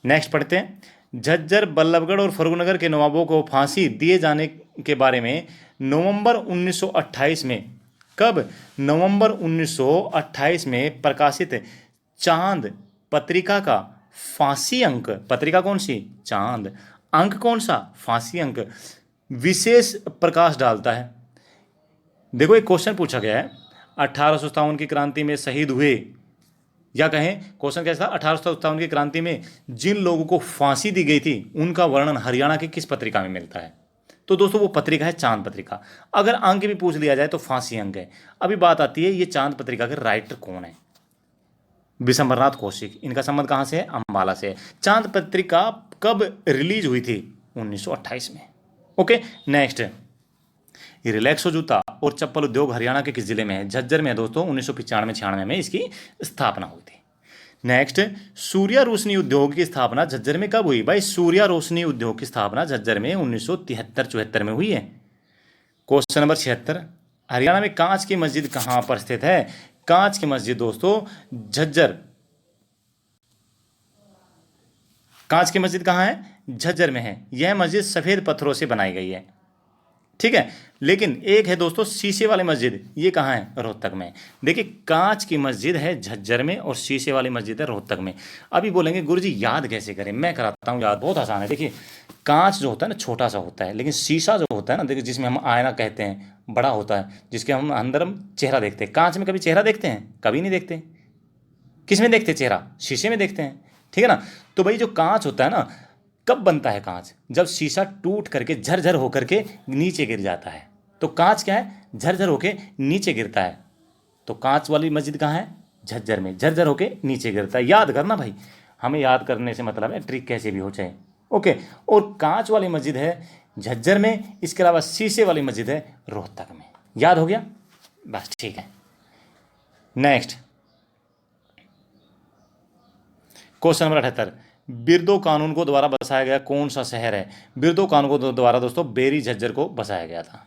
नेक्स्ट पढ़ते हैं। झज्जर, बल्लभगढ़ और फर्रुखनगर के नवाबों को फांसी दिए जाने के बारे में नवंबर 1928 में, कब? नवंबर 1928 में प्रकाशित चांद पत्रिका का फांसी अंक, पत्रिका कौन सी? चांद, अंक कौन सा? फांसी अंक, विशेष प्रकाश डालता है। देखो एक क्वेश्चन पूछा गया है, 1857 की क्रांति में शहीद हुए, या कहें क्वेश्चन कैसा? 1857 की क्रांति में जिन लोगों को फांसी दी गई थी उनका वर्णन हरियाणा की किस पत्रिका में मिलता है? तो दोस्तों वो पत्रिका है चांद पत्रिका। अगर अंक भी पूछ लिया जाए तो फांसी अंक है। अभी बात आती है ये चांद पत्रिका के राइटर कौन है? विशंबरनाथ कौशिक। इनका संबंध कहाँ से है? अम्बाला से। चांद पत्रिका कब रिलीज हुई थी? 1928 में। ओके, नेक्स्ट, रिलैक्सो जूता और चप्पल उद्योग हरियाणा के किस जिले में है? झज्जर में है दोस्तों। 1995-96 में इसकी स्थापना हुई थी। नेक्स्ट, सूर्या रोशनी उद्योग की स्थापना झज्जर में कब हुई? भाई सूर्या रोशनी उद्योग की स्थापना झज्जर में 1973-74 में हुई है। क्वेश्चन नंबर 76, हरियाणा में कांच की मस्जिद कहाँ पर स्थित है? कांच की मस्जिद दोस्तों झज्जर, कांच की मस्जिद कहाँ है? झज्जर में है। यह मस्जिद सफेद पत्थरों से बनाई गई है। ठीक है, लेकिन एक है दोस्तों शीशे वाली मस्जिद, ये कहाँ है? रोहतक में। देखिए कांच की मस्जिद है झज्जर में और शीशे वाली मस्जिद है रोहतक में। अभी बोलेंगे गुरुजी याद कैसे करें? मैं कराता हूँ याद, बहुत आसान है। देखिए कांच जो होता है ना छोटा सा होता है, लेकिन शीशा जो होता है ना, देखिए जिसमें हम आईना कहते हैं, बड़ा होता है, जिसके हम अंदर हम चेहरा देखते हैं। कांच में कभी चेहरा देखते हैं? कभी नहीं देखते। किस में देखते हैं चेहरा? शीशे में देखते हैं। ठीक है ना? तो भाई जो कांच होता है ना, कब बनता है कांच? जब शीशा टूट करके झरझर होकर के नीचे गिर जाता है। तो कांच क्या है? झरझर होके नीचे गिरता है। तो कांच वाली मस्जिद कहाँ है? झज्जर में। झरझर होके नीचे गिरता है। याद करना भाई, हमें याद करने से मतलब है ट्रिक कैसे भी हो चाहे। ओके, और कांच वाली मस्जिद है झज्जर में, इसके अलावा शीशे वाली मस्जिद है रोहतक में। याद हो गया? बस ठीक है। नेक्स्ट क्वेश्चन नंबर 78, बिरदो कानून को द्वारा बसाया गया कौन सा शहर है? बिरदो कानून को द्वारा दोस्तों बेरी झज्जर को बसाया गया था।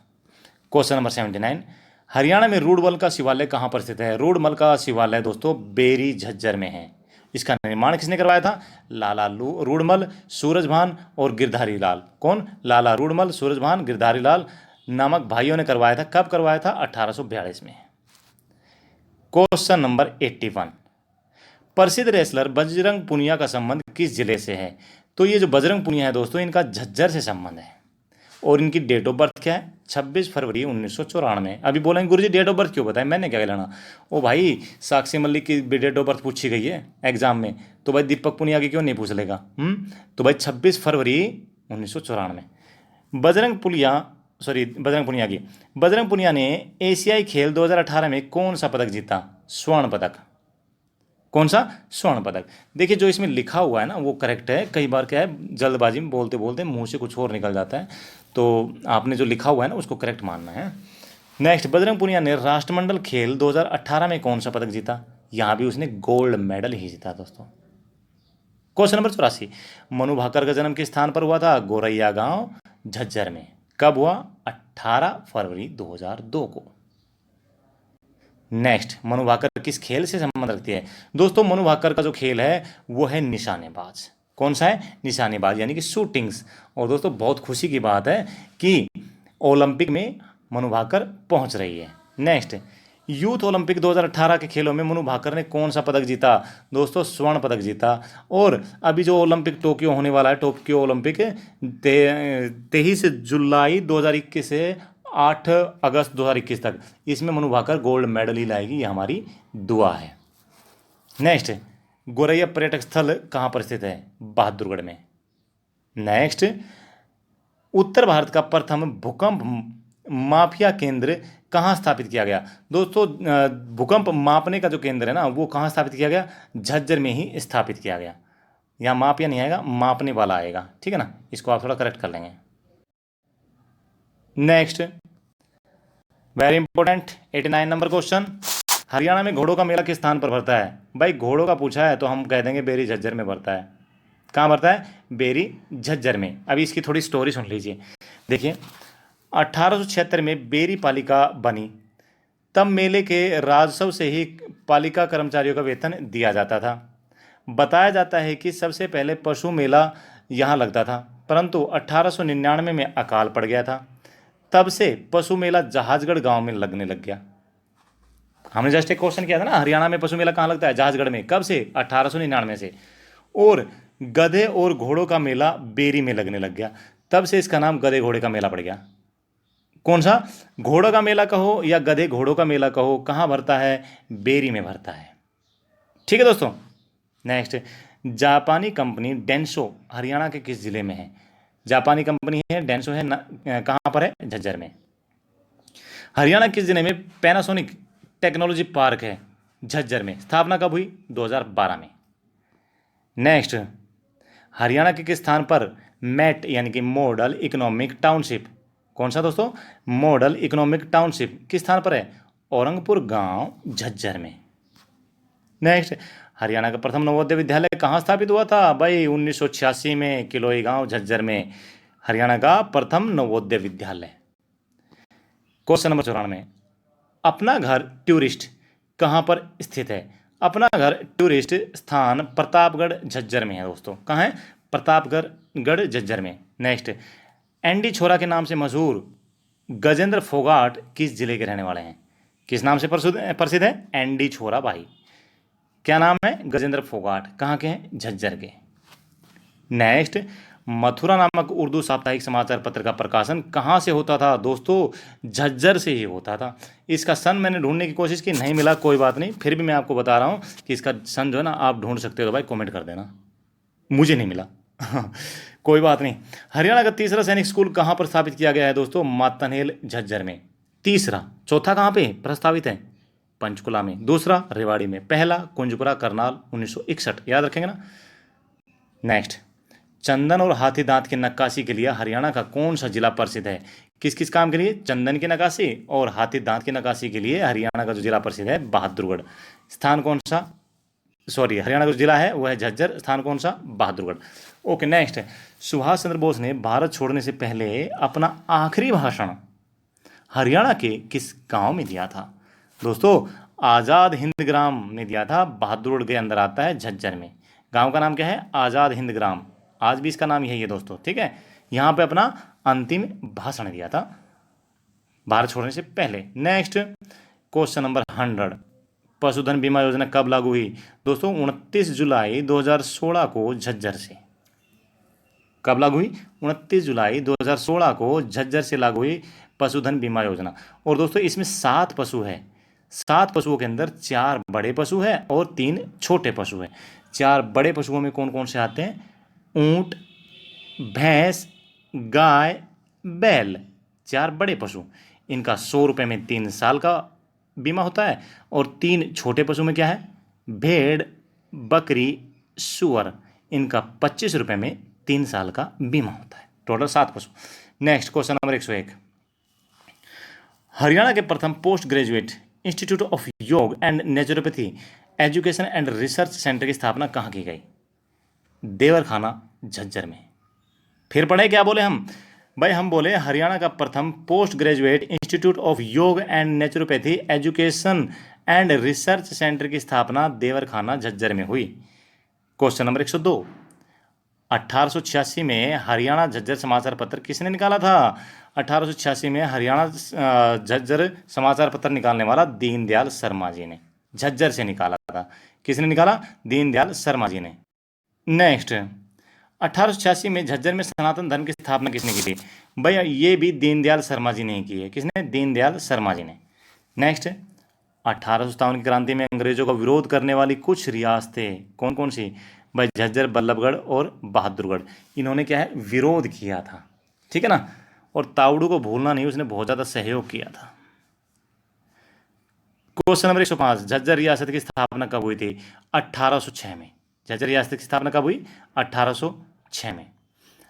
क्वेश्चन नंबर 79, हरियाणा में रूडमल का शिवालय कहाँ पर स्थित है? रूडमल का शिवालय दोस्तों बेरी झज्जर में है। इसका निर्माण किसने करवाया था? लाला रूडमल, सूरजभान और गिरधारी लाल। कौन? लाला रूडमल, सूरजभान, गिरधारी लाल नामक भाइयों ने करवाया था। कब करवाया था? 1842 में। क्वेश्चन नंबर 81, प्रसिद्ध रेसलर बजरंग पुनिया का संबंध किस जिले से है? तो ये जो बजरंग पुनिया है दोस्तों, इनका झज्जर से संबंध है। और इनकी डेट ऑफ बर्थ क्या है? 26 फरवरी 1994। अभी बोलेंगे गुरुजी डेट ऑफ बर्थ क्यों बताएं, मैंने क्या लेना। ओ भाई, साक्षी मल्लिक की डेट ऑफ बर्थ पूछी गई है एग्जाम में, तो भाई दीपक पुनिया की क्यों नहीं पूछ लेगा। तो भाई 26 फरवरी 1994। बजरंग पुनिया, सॉरी बजरंग पुनिया की, बजरंग पुनिया ने एशियाई खेल 2018 में कौन सा पदक जीता, स्वर्ण पदक। कौन सा, स्वर्ण पदक। देखिए जो इसमें लिखा हुआ है ना वो करेक्ट है, कई बार क्या है जल्दबाजी में बोलते बोलते मुंह से कुछ और निकल जाता है, तो आपने जो लिखा हुआ है ना उसको करेक्ट मानना है। नेक्स्ट, बजरंग पुनिया ने राष्ट्रमंडल खेल 2018 में कौन सा पदक जीता, यहाँ भी उसने गोल्ड मेडल ही जीता दोस्तों। क्वेश्चन नंबर 84, मनु भाकर का जन्म किस स्थान पर हुआ था, गोरैया गांव झज्जर में। कब हुआ, 18 फरवरी 2002 को। नेक्स्ट, मनु भाकर किस खेल से संबंध रखती है, दोस्तों मनु भाकर का जो खेल है वो है निशानेबाज। कौन सा है, निशानेबाज यानी कि शूटिंग्स। और दोस्तों बहुत खुशी की बात है कि ओलंपिक में मनु भाकर पहुंच रही है। नेक्स्ट, यूथ ओलंपिक 2018 के खेलों में मनु भाकर ने कौन सा पदक जीता, दोस्तों स्वर्ण पदक जीता। और अभी जो ओलंपिक टोक्यो होने वाला है, टोक्यो ओलंपिक 23 जुलाई 2021 से 8 अगस्त 2021 तक, इसमें मनु भाकर गोल्ड मेडल ही लाएगी, ये हमारी दुआ है। नेक्स्ट, गोरैया पर्यटक स्थल कहाँ पर स्थित है, बहादुरगढ़ में। नेक्स्ट, उत्तर भारत का प्रथम भूकंप मापिया केंद्र कहाँ स्थापित किया गया, दोस्तों भूकंप मापने का जो केंद्र है ना वो कहाँ स्थापित किया गया, झज्जर में ही स्थापित किया गया। यहाँ मापिया नहीं आएगा, मापने वाला आएगा, ठीक है ना, इसको आप थोड़ा करेक्ट कर लेंगे। Next, very important 89 number question, Haryana में घोड़ों का मेला किस स्थान पर भरता है, भाई घोड़ों का पूछा है तो हम कह देंगे बेरी झज्जर में भरता है। कहाँ भरता है, बेरी झज्जर में। अभी इसकी थोड़ी स्टोरी सुन लीजिए। देखिए 1876 में बेरी पालिका बनी, तब मेले के राजस्व से ही पालिका कर्मचारियों का वेतन दिया जाता था। बताया जाता है कि सबसे पहले पशु मेला यहाँ लगता था, परंतु 1899 में अकाल पड़ गया था, तब से पशु मेला जहाजगढ़ गांव में लगने लग गया। हमने जस्ट एक क्वेश्चन किया था ना, हरियाणा में पशु मेला कहाँ लगता है, जहाजगढ़ में। कब से, 1899 से। और गधे और घोड़ों का मेला बेरी में लगने लग गया, तब से इसका नाम गधे घोड़े का मेला पड़ गया। कौन सा, घोड़ों का मेला कहो या गधे घोड़ों का मेला कहो, कहाँ भरता है, बेरी में भरता है। ठीक है दोस्तों। नेक्स्ट, जापानी कंपनी डेंसो हरियाणा के किस जिले में है, जापानी कंपनी है डेंसो है कहाँ पर है, झज्जर में। हरियाणा किस जिले में पैनासोनिक टेक्नोलॉजी पार्क है, झज्जर में। स्थापना कब हुई, 2012 में। नेक्स्ट, हरियाणा के किस स्थान पर मैट यानी कि मॉडल इकोनॉमिक टाउनशिप, कौन सा दोस्तों, मॉडल इकोनॉमिक टाउनशिप किस स्थान पर है, औरंगपुर गांव झज्जर में। नेक्स्ट, हरियाणा का प्रथम नवोदय विद्यालय कहाँ स्थापित हुआ था, भाई 1986 में किलोई गांव झज्जर में हरियाणा का प्रथम नवोदय विद्यालय। क्वेश्चन नंबर 94, अपना घर टूरिस्ट कहाँ पर स्थित है, अपना घर टूरिस्ट स्थान प्रतापगढ़ झज्जर में है दोस्तों। कहाँ है, प्रतापगढ़ झज्जर में। नेक्स्ट, एंडी छोरा के नाम से मशहूर गजेंद्र फोगाट किस जिले के रहने वाले हैं, किस नाम से प्रसिद्ध है, एंडी छोरा भाई। क्या नाम है, गजेंद्र फोगाट। कहाँ के हैं, झज्जर के। नेक्स्ट, मथुरा नामक उर्दू साप्ताहिक समाचार पत्र का प्रकाशन कहाँ से होता था, दोस्तों झज्जर से ही होता था। इसका सन मैंने ढूंढने की कोशिश की, नहीं मिला, कोई बात नहीं, फिर भी मैं आपको बता रहा हूँ कि इसका सन जो है ना आप ढूंढ सकते हो तो भाई कमेंट कर देना, मुझे नहीं मिला कोई बात नहीं। हरियाणा का तीसरा सैनिक स्कूल कहाँ पर स्थापित किया गया है दोस्तों, मातनहेल झज्जर में। तीसरा, चौथा कहाँ पे प्रस्तावित है, पंचकुला में। दूसरा रेवाड़ी में। पहला कुंजपुरा करनाल 1961, याद रखेंगे ना। नेक्स्ट, चंदन और हाथी दांत की नक्काशी के लिए हरियाणा का कौन सा जिला प्रसिद्ध है, किस किस काम के लिए, चंदन की नक्काशी और हाथी दांत की नक्काशी के लिए हरियाणा का जो जिला प्रसिद्ध है बहादुरगढ़। स्थान कौन सा, सॉरी हरियाणा का जो जिला है वो है झज्जर, स्थान कौन सा, बहादुरगढ़। ओके नेक्स्ट, सुभाष चंद्र बोस ने भारत छोड़ने से पहले अपना आखिरी भाषण हरियाणा के किस गांव में दिया था, दोस्तों आज़ाद हिंद ग्राम में दिया था, बहादुरगढ़ के अंदर आता है झज्जर में। गांव का नाम क्या है, आज़ाद हिंद ग्राम, आज भी इसका नाम यही है दोस्तों, ठीक है। यहाँ पे अपना अंतिम भाषण दिया था भारत छोड़ने से पहले। नेक्स्ट, क्वेश्चन नंबर 100, पशुधन बीमा योजना कब लागू हुई, दोस्तों 29 जुलाई 2016 को झज्जर से। कब लागू हुई? 29 जुलाई 2016 को झज्जर से लागू हुई पशुधन बीमा योजना। और दोस्तों इसमें 7 पशु है। 7 पशुओं के अंदर 4 बड़े पशु हैं और 3 छोटे पशु हैं। 4 बड़े पशुओं में कौन कौन से आते हैं? ऊंट, भैंस, गाय, बैल। 4 बड़े पशु, इनका 100 रुपये में 3 साल का बीमा होता है। और 3 छोटे पशु में क्या है? भेड़, बकरी, सुअर, इनका 25 रुपये में 3 साल का बीमा होता है। टोटल 7 पशु। Next question number 101। हरियाणा के प्रथम पोस्ट ग्रेजुएट इंस्टीट्यूट ऑफ योग and naturopathy education and research centre की स्थापना कहाँ की गई? देवरखाना, झज्जर में। फिर पढ़े क्या बोले हम भाई? हम बोले हरियाणा का प्रथम पोस्ट ग्रेजुएट इंस्टीट्यूट ऑफ योग and naturopathy education and research centre की स्थापना देवरखाना, झज्जर में हुई। Question number 102। 1886 में हरियाणा झज्जर समाचार पत्र किसने निकाला था? 1886 में हरियाणा झज्जर समाचार पत्र निकालने वाला दीनदयाल शर्मा जी ने झज्जर से निकाला था। किसने निकाला? दीनदयाल शर्मा जी ने। नेक्स्ट, 1886 में झज्जर में सनातन धर्म की स्थापना किसने की थी? भैया ये भी दीनदयाल शर्मा जी ने ही की है। किसने? दीनदयाल शर्मा जी ने। नेक्स्ट, 1857 की क्रांति में अंग्रेजों का विरोध करने वाली कुछ रियासतें कौन कौन सी? भाई झज्जर, बल्लभगढ़ और बहादुरगढ़। इन्होंने क्या है? विरोध किया था। ठीक है ना। और तावड़ू को भूलना नहीं, उसने बहुत ज़्यादा सहयोग किया था। Question number 105। झज्जर रियासत की स्थापना कब हुई थी? 1806 में। झज्जर रियासत की स्थापना कब हुई? 1806 में।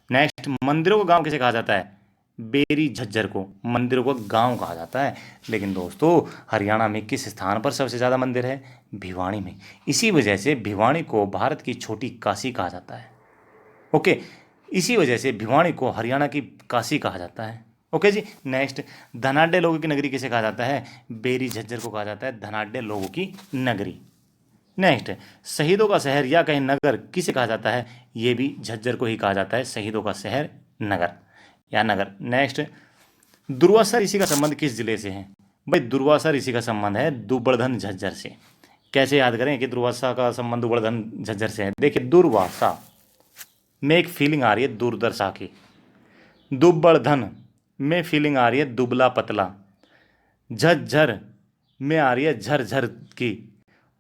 नेक्स्ट, मंदिरों को गांव किसे कहा जाता है? बेरी झज्जर को मंदिरों को गांव कहा जाता है। लेकिन दोस्तों हरियाणा में किस स्थान पर सबसे ज़्यादा मंदिर है? भिवानी में। इसी वजह से भिवानी को भारत की छोटी काशी कहा जाता है। ओके, इसी वजह से भिवानी को हरियाणा की काशी कहा जाता है। ओके जी। नेक्स्ट, धनाढ्य लोगों की नगरी किसे कहा जाता है? बेरी झज्जर को कहा जाता है धनाढ्य लोगों की नगरी। नेक्स्ट, शहीदों का शहर या कहीं नगर किसे कहा जाता है? ये भी झज्जर को ही कहा जाता है, शहीदों का शहर नगर या नगर। नेक्स्ट, दुर्वासा ऋषि का संबंध किस जिले से है? भाई दुर्वासा ऋषि का संबंध है दुबड़धन झज्जर से। कैसे याद करें कि दुर्वासा का संबंध दुबड़धन झज्जर से है? देखिए, दुर्वासा में एक फीलिंग आ रही है दूरदर्शा की, दुबड़धन में फीलिंग आ रही है दुबला पतला, झज्जर में आ रही है झरझर की,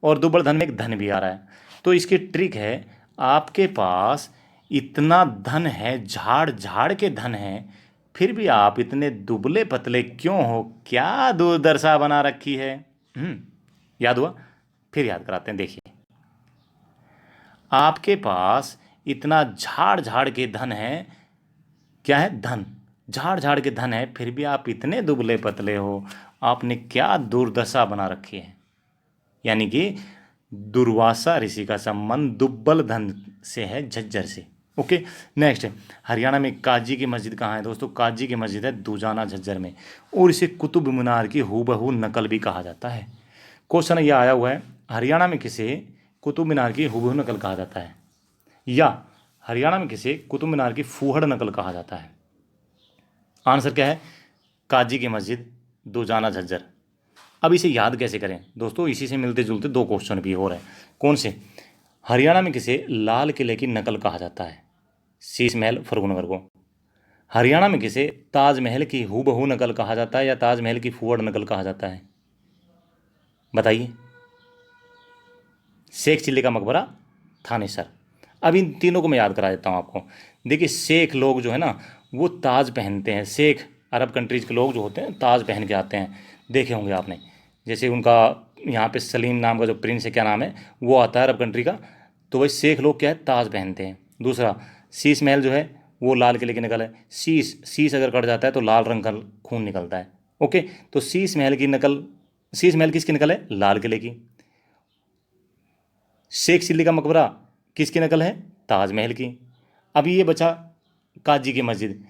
और दुबड़धन में एक धन भी आ रहा है। तो इसकी ट्रिक है, आपके पास इतना धन है, झाड़ झाड़ के धन है, फिर भी आप इतने दुबले पतले क्यों हो? क्या दुर्दशा बना रखी है? याद हुआ? फिर याद कराते हैं। देखिए, आपके पास इतना झाड़ झाड़ के धन है, क्या है? धन, झाड़ झाड़ के धन है, फिर भी आप इतने दुबले पतले हो। आपने क्या दुर्दशा बना रखी है? यानी कि दुर्वासा ऋषि का संबंध दुब्बल धन से है, झज्जर से। ओके। नेक्स्ट, हरियाणा में काजी की मस्जिद कहाँ है? दोस्तों काजी की मस्जिद है दूजाना, झज्जर में, और इसे कुतुब मीनार की हूबहू नकल भी कहा जाता है। क्वेश्चन यह आया हुआ है, हरियाणा में किसे कुतुब मीनार की हूबहू नकल कहा जाता है, या हरियाणा में किसे कुतुब मीनार की फूहड़ नकल कहा जाता है? आंसर क्या है? काजी की मस्जिद दूजाना, झज्जर। अब इसे याद कैसे करें? दोस्तों इसी से मिलते जुलते 2 क्वेश्चन भी हो रहे हैं। कौन से? हरियाणा में किसे लाल किले की नकल कहा जाता है? शीश महल, फर्रुखनगर को। हरियाणा में किसे ताजमहल की हूबहू नकल कहा जाता है या ताजमहल की फूहड़ नकल कहा जाता है? बताइए। शेख चिल्ली का मकबरा, थानेसर। अब इन तीनों को मैं याद करा देता हूँ आपको। देखिए, शेख लोग जो है ना वो ताज पहनते हैं। शेख अरब कंट्रीज़ के लोग जो होते हैं ताज पहन के आते हैं, देखे होंगे आपने। जैसे उनका यहाँ पे सलीम नाम का जो प्रिंस है, क्या नाम है, वो आता है अरब कंट्री का। तो वही शेख लोग क्या है? ताज पहनते हैं। दूसरा, शीश महल जो है वो लाल किले की नकल है। शीश अगर कट जाता है तो लाल रंग का खून निकलता है। ओके, तो शीश महल की नकल, शीश महल किसकी नकल है? लाल किले की। शेख चिल्ली का मकबरा किसकी नकल है? ताजमहल की। अभी ये बचा काजी की मस्जिद,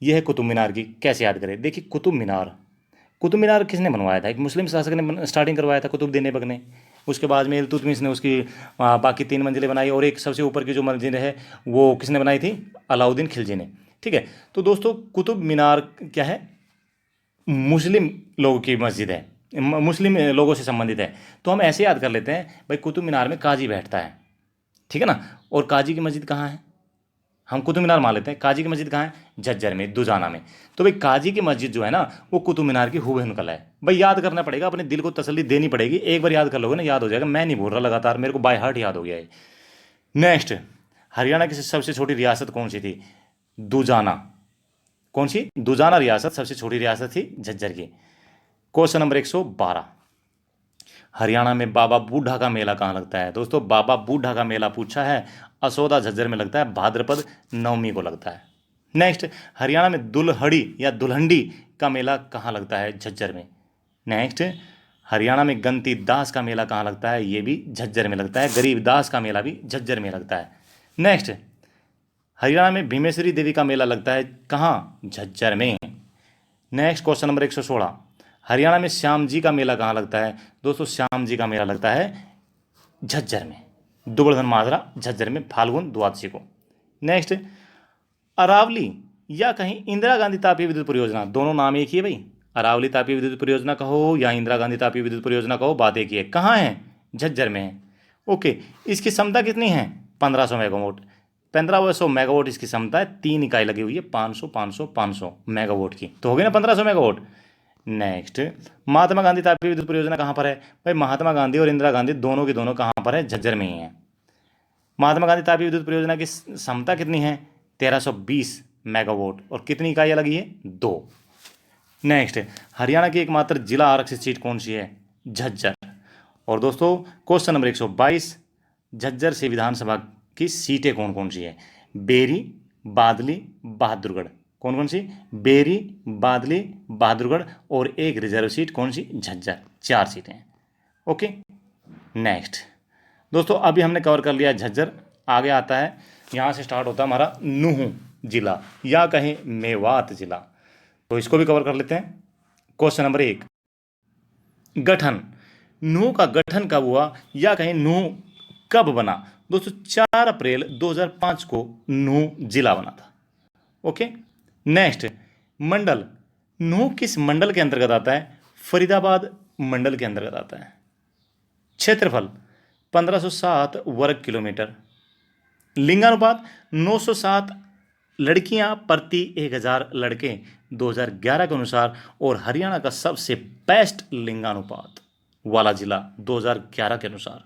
यह है कुतुब मीनार की। कैसे याद करें? देखिए, कुतुब मीनार किसने बनवाया था? एक मुस्लिम शासक ने स्टार्टिंग करवाया था, कुतुबुद्दीन ऐबक ने। उसके बाद में इल्तुतमिश ने उसकी बाकी 3 मंजिलें बनाई, और एक सबसे ऊपर की जो मंजिल है वो किसने बनाई थी? अलाउद्दीन खिलजी ने। ठीक है। तो दोस्तों कुतुब मीनार क्या है? मुस्लिम लोगों की मस्जिद है, मुस्लिम लोगों से संबंधित है। तो हम ऐसे याद कर लेते हैं, भाई कुतुब मीनार में काजी बैठता है, ठीक है ना। और काजी की मस्जिद कहाँ है? हम कुतुब मीनार मान लेते हैं। काजी की मस्जिद कहाँ है? झज्जर में, दुजाना में। तो भाई काजी की मस्जिद जो है ना वो कुतुब मीनार की हूबहू नकल है। भाई याद करना पड़ेगा, अपने दिल को तसल्ली देनी पड़ेगी, एक बार याद कर लोगे ना याद हो जाएगा। मैं नहीं बोल रहा लगातार, मेरे को बाय हार्ट याद हो गया है। नेक्स्ट, हरियाणा की सबसे छोटी रियासत कौन सी थी? दुजाना। कौन सी? दुजाना रियासत सबसे छोटी रियासत थी झज्जर की। क्वेश्चन नंबर 112, हरियाणा में बाबा बूढ़ा का मेला कहाँ लगता है? दोस्तों बाबा बूढ़ा का मेला पूछा है, असोदा झज्जर में लगता है, भाद्रपद नवमी को लगता है। नेक्स्ट, हरियाणा में दुल्हड़ी या दुल्हंडी का मेला कहाँ लगता है? झज्जर में। नेक्स्ट, हरियाणा में गंती दास का मेला कहाँ लगता है? ये भी झज्जर में लगता है। गरीब दास का मेला भी झज्जर में लगता है। नेक्स्ट, हरियाणा में भीमेश्वरी देवी का मेला लगता है कहाँ? झज्जर में। नेक्स्ट क्वेश्चन नंबर 116, हरियाणा में श्याम जी का मेला कहाँ लगता है? दोस्तों श्याम जी का मेला लगता है झज्जर में, दुबड़धन माजरा झज्जर में, फाल्गुन द्वादशी को। नेक्स्ट, अरावली या कहीं इंदिरा गांधी तापीय विद्युत परियोजना, दोनों नाम एक ही है भाई। अरावली तापीय विद्युत परियोजना कहो या इंदिरा गांधी तापीय विद्युत परियोजना कहो, बात एक ही है। कहाँ है? झज्जर में है। ओके, इसकी क्षमता कितनी है? 1500 मेगावाट। 1500 मेगावाट इसकी क्षमता है, 3 इकाई लगी हुई है, 500 500 500 मेगावाट की, तो हो गई ना 1500 मेगावाट। नेक्स्ट, महात्मा गांधी तापीय विद्युत परियोजना कहाँ पर है? भाई महात्मा गांधी और इंदिरा गांधी दोनों की दोनों कहाँ पर है? झज्जर में ही है। महात्मा गांधी तापीय विद्युत परियोजना की क्षमता कितनी है? 1320 मेगावाट, और कितनी इकाइयाँ लगी है? 2। नेक्स्ट, हरियाणा की एकमात्र जिला आरक्षित सीट कौन सी है? झज्जर। और दोस्तों क्वेश्चन नंबर 122, झज्जर से विधानसभा की सीटें कौन कौन सी है? बेरी, बादली, बहादुरगढ़। कौन कौन सी? बेरी, बादली, बहादुरगढ़, और एक रिजर्व सीट कौन सी? झज्जर। 4 सीटें। ओके, नेक्स्ट दोस्तों अभी हमने कवर कर लिया झज्जर। आगे आता है, यहाँ से स्टार्ट होता है हमारा नूह जिला या कहीं मेवात जिला, तो इसको भी कवर कर लेते हैं। क्वेश्चन नंबर 1, गठन। नूह का गठन कब हुआ या कहीं नूह कब बना? दोस्तों 4 अप्रैल 2005 को नूह जिला बना था। ओके, नेक्स्ट, मंडल। नूह किस मंडल के अंतर्गत आता है? फरीदाबाद मंडल के अंतर्गत आता है। क्षेत्रफल 1507 वर्ग किलोमीटर। लिंगानुपात 907 लड़कियां प्रति 1000 लड़के 2011 के अनुसार, और हरियाणा का सबसे बेस्ट लिंगानुपात वाला जिला 2011 के अनुसार।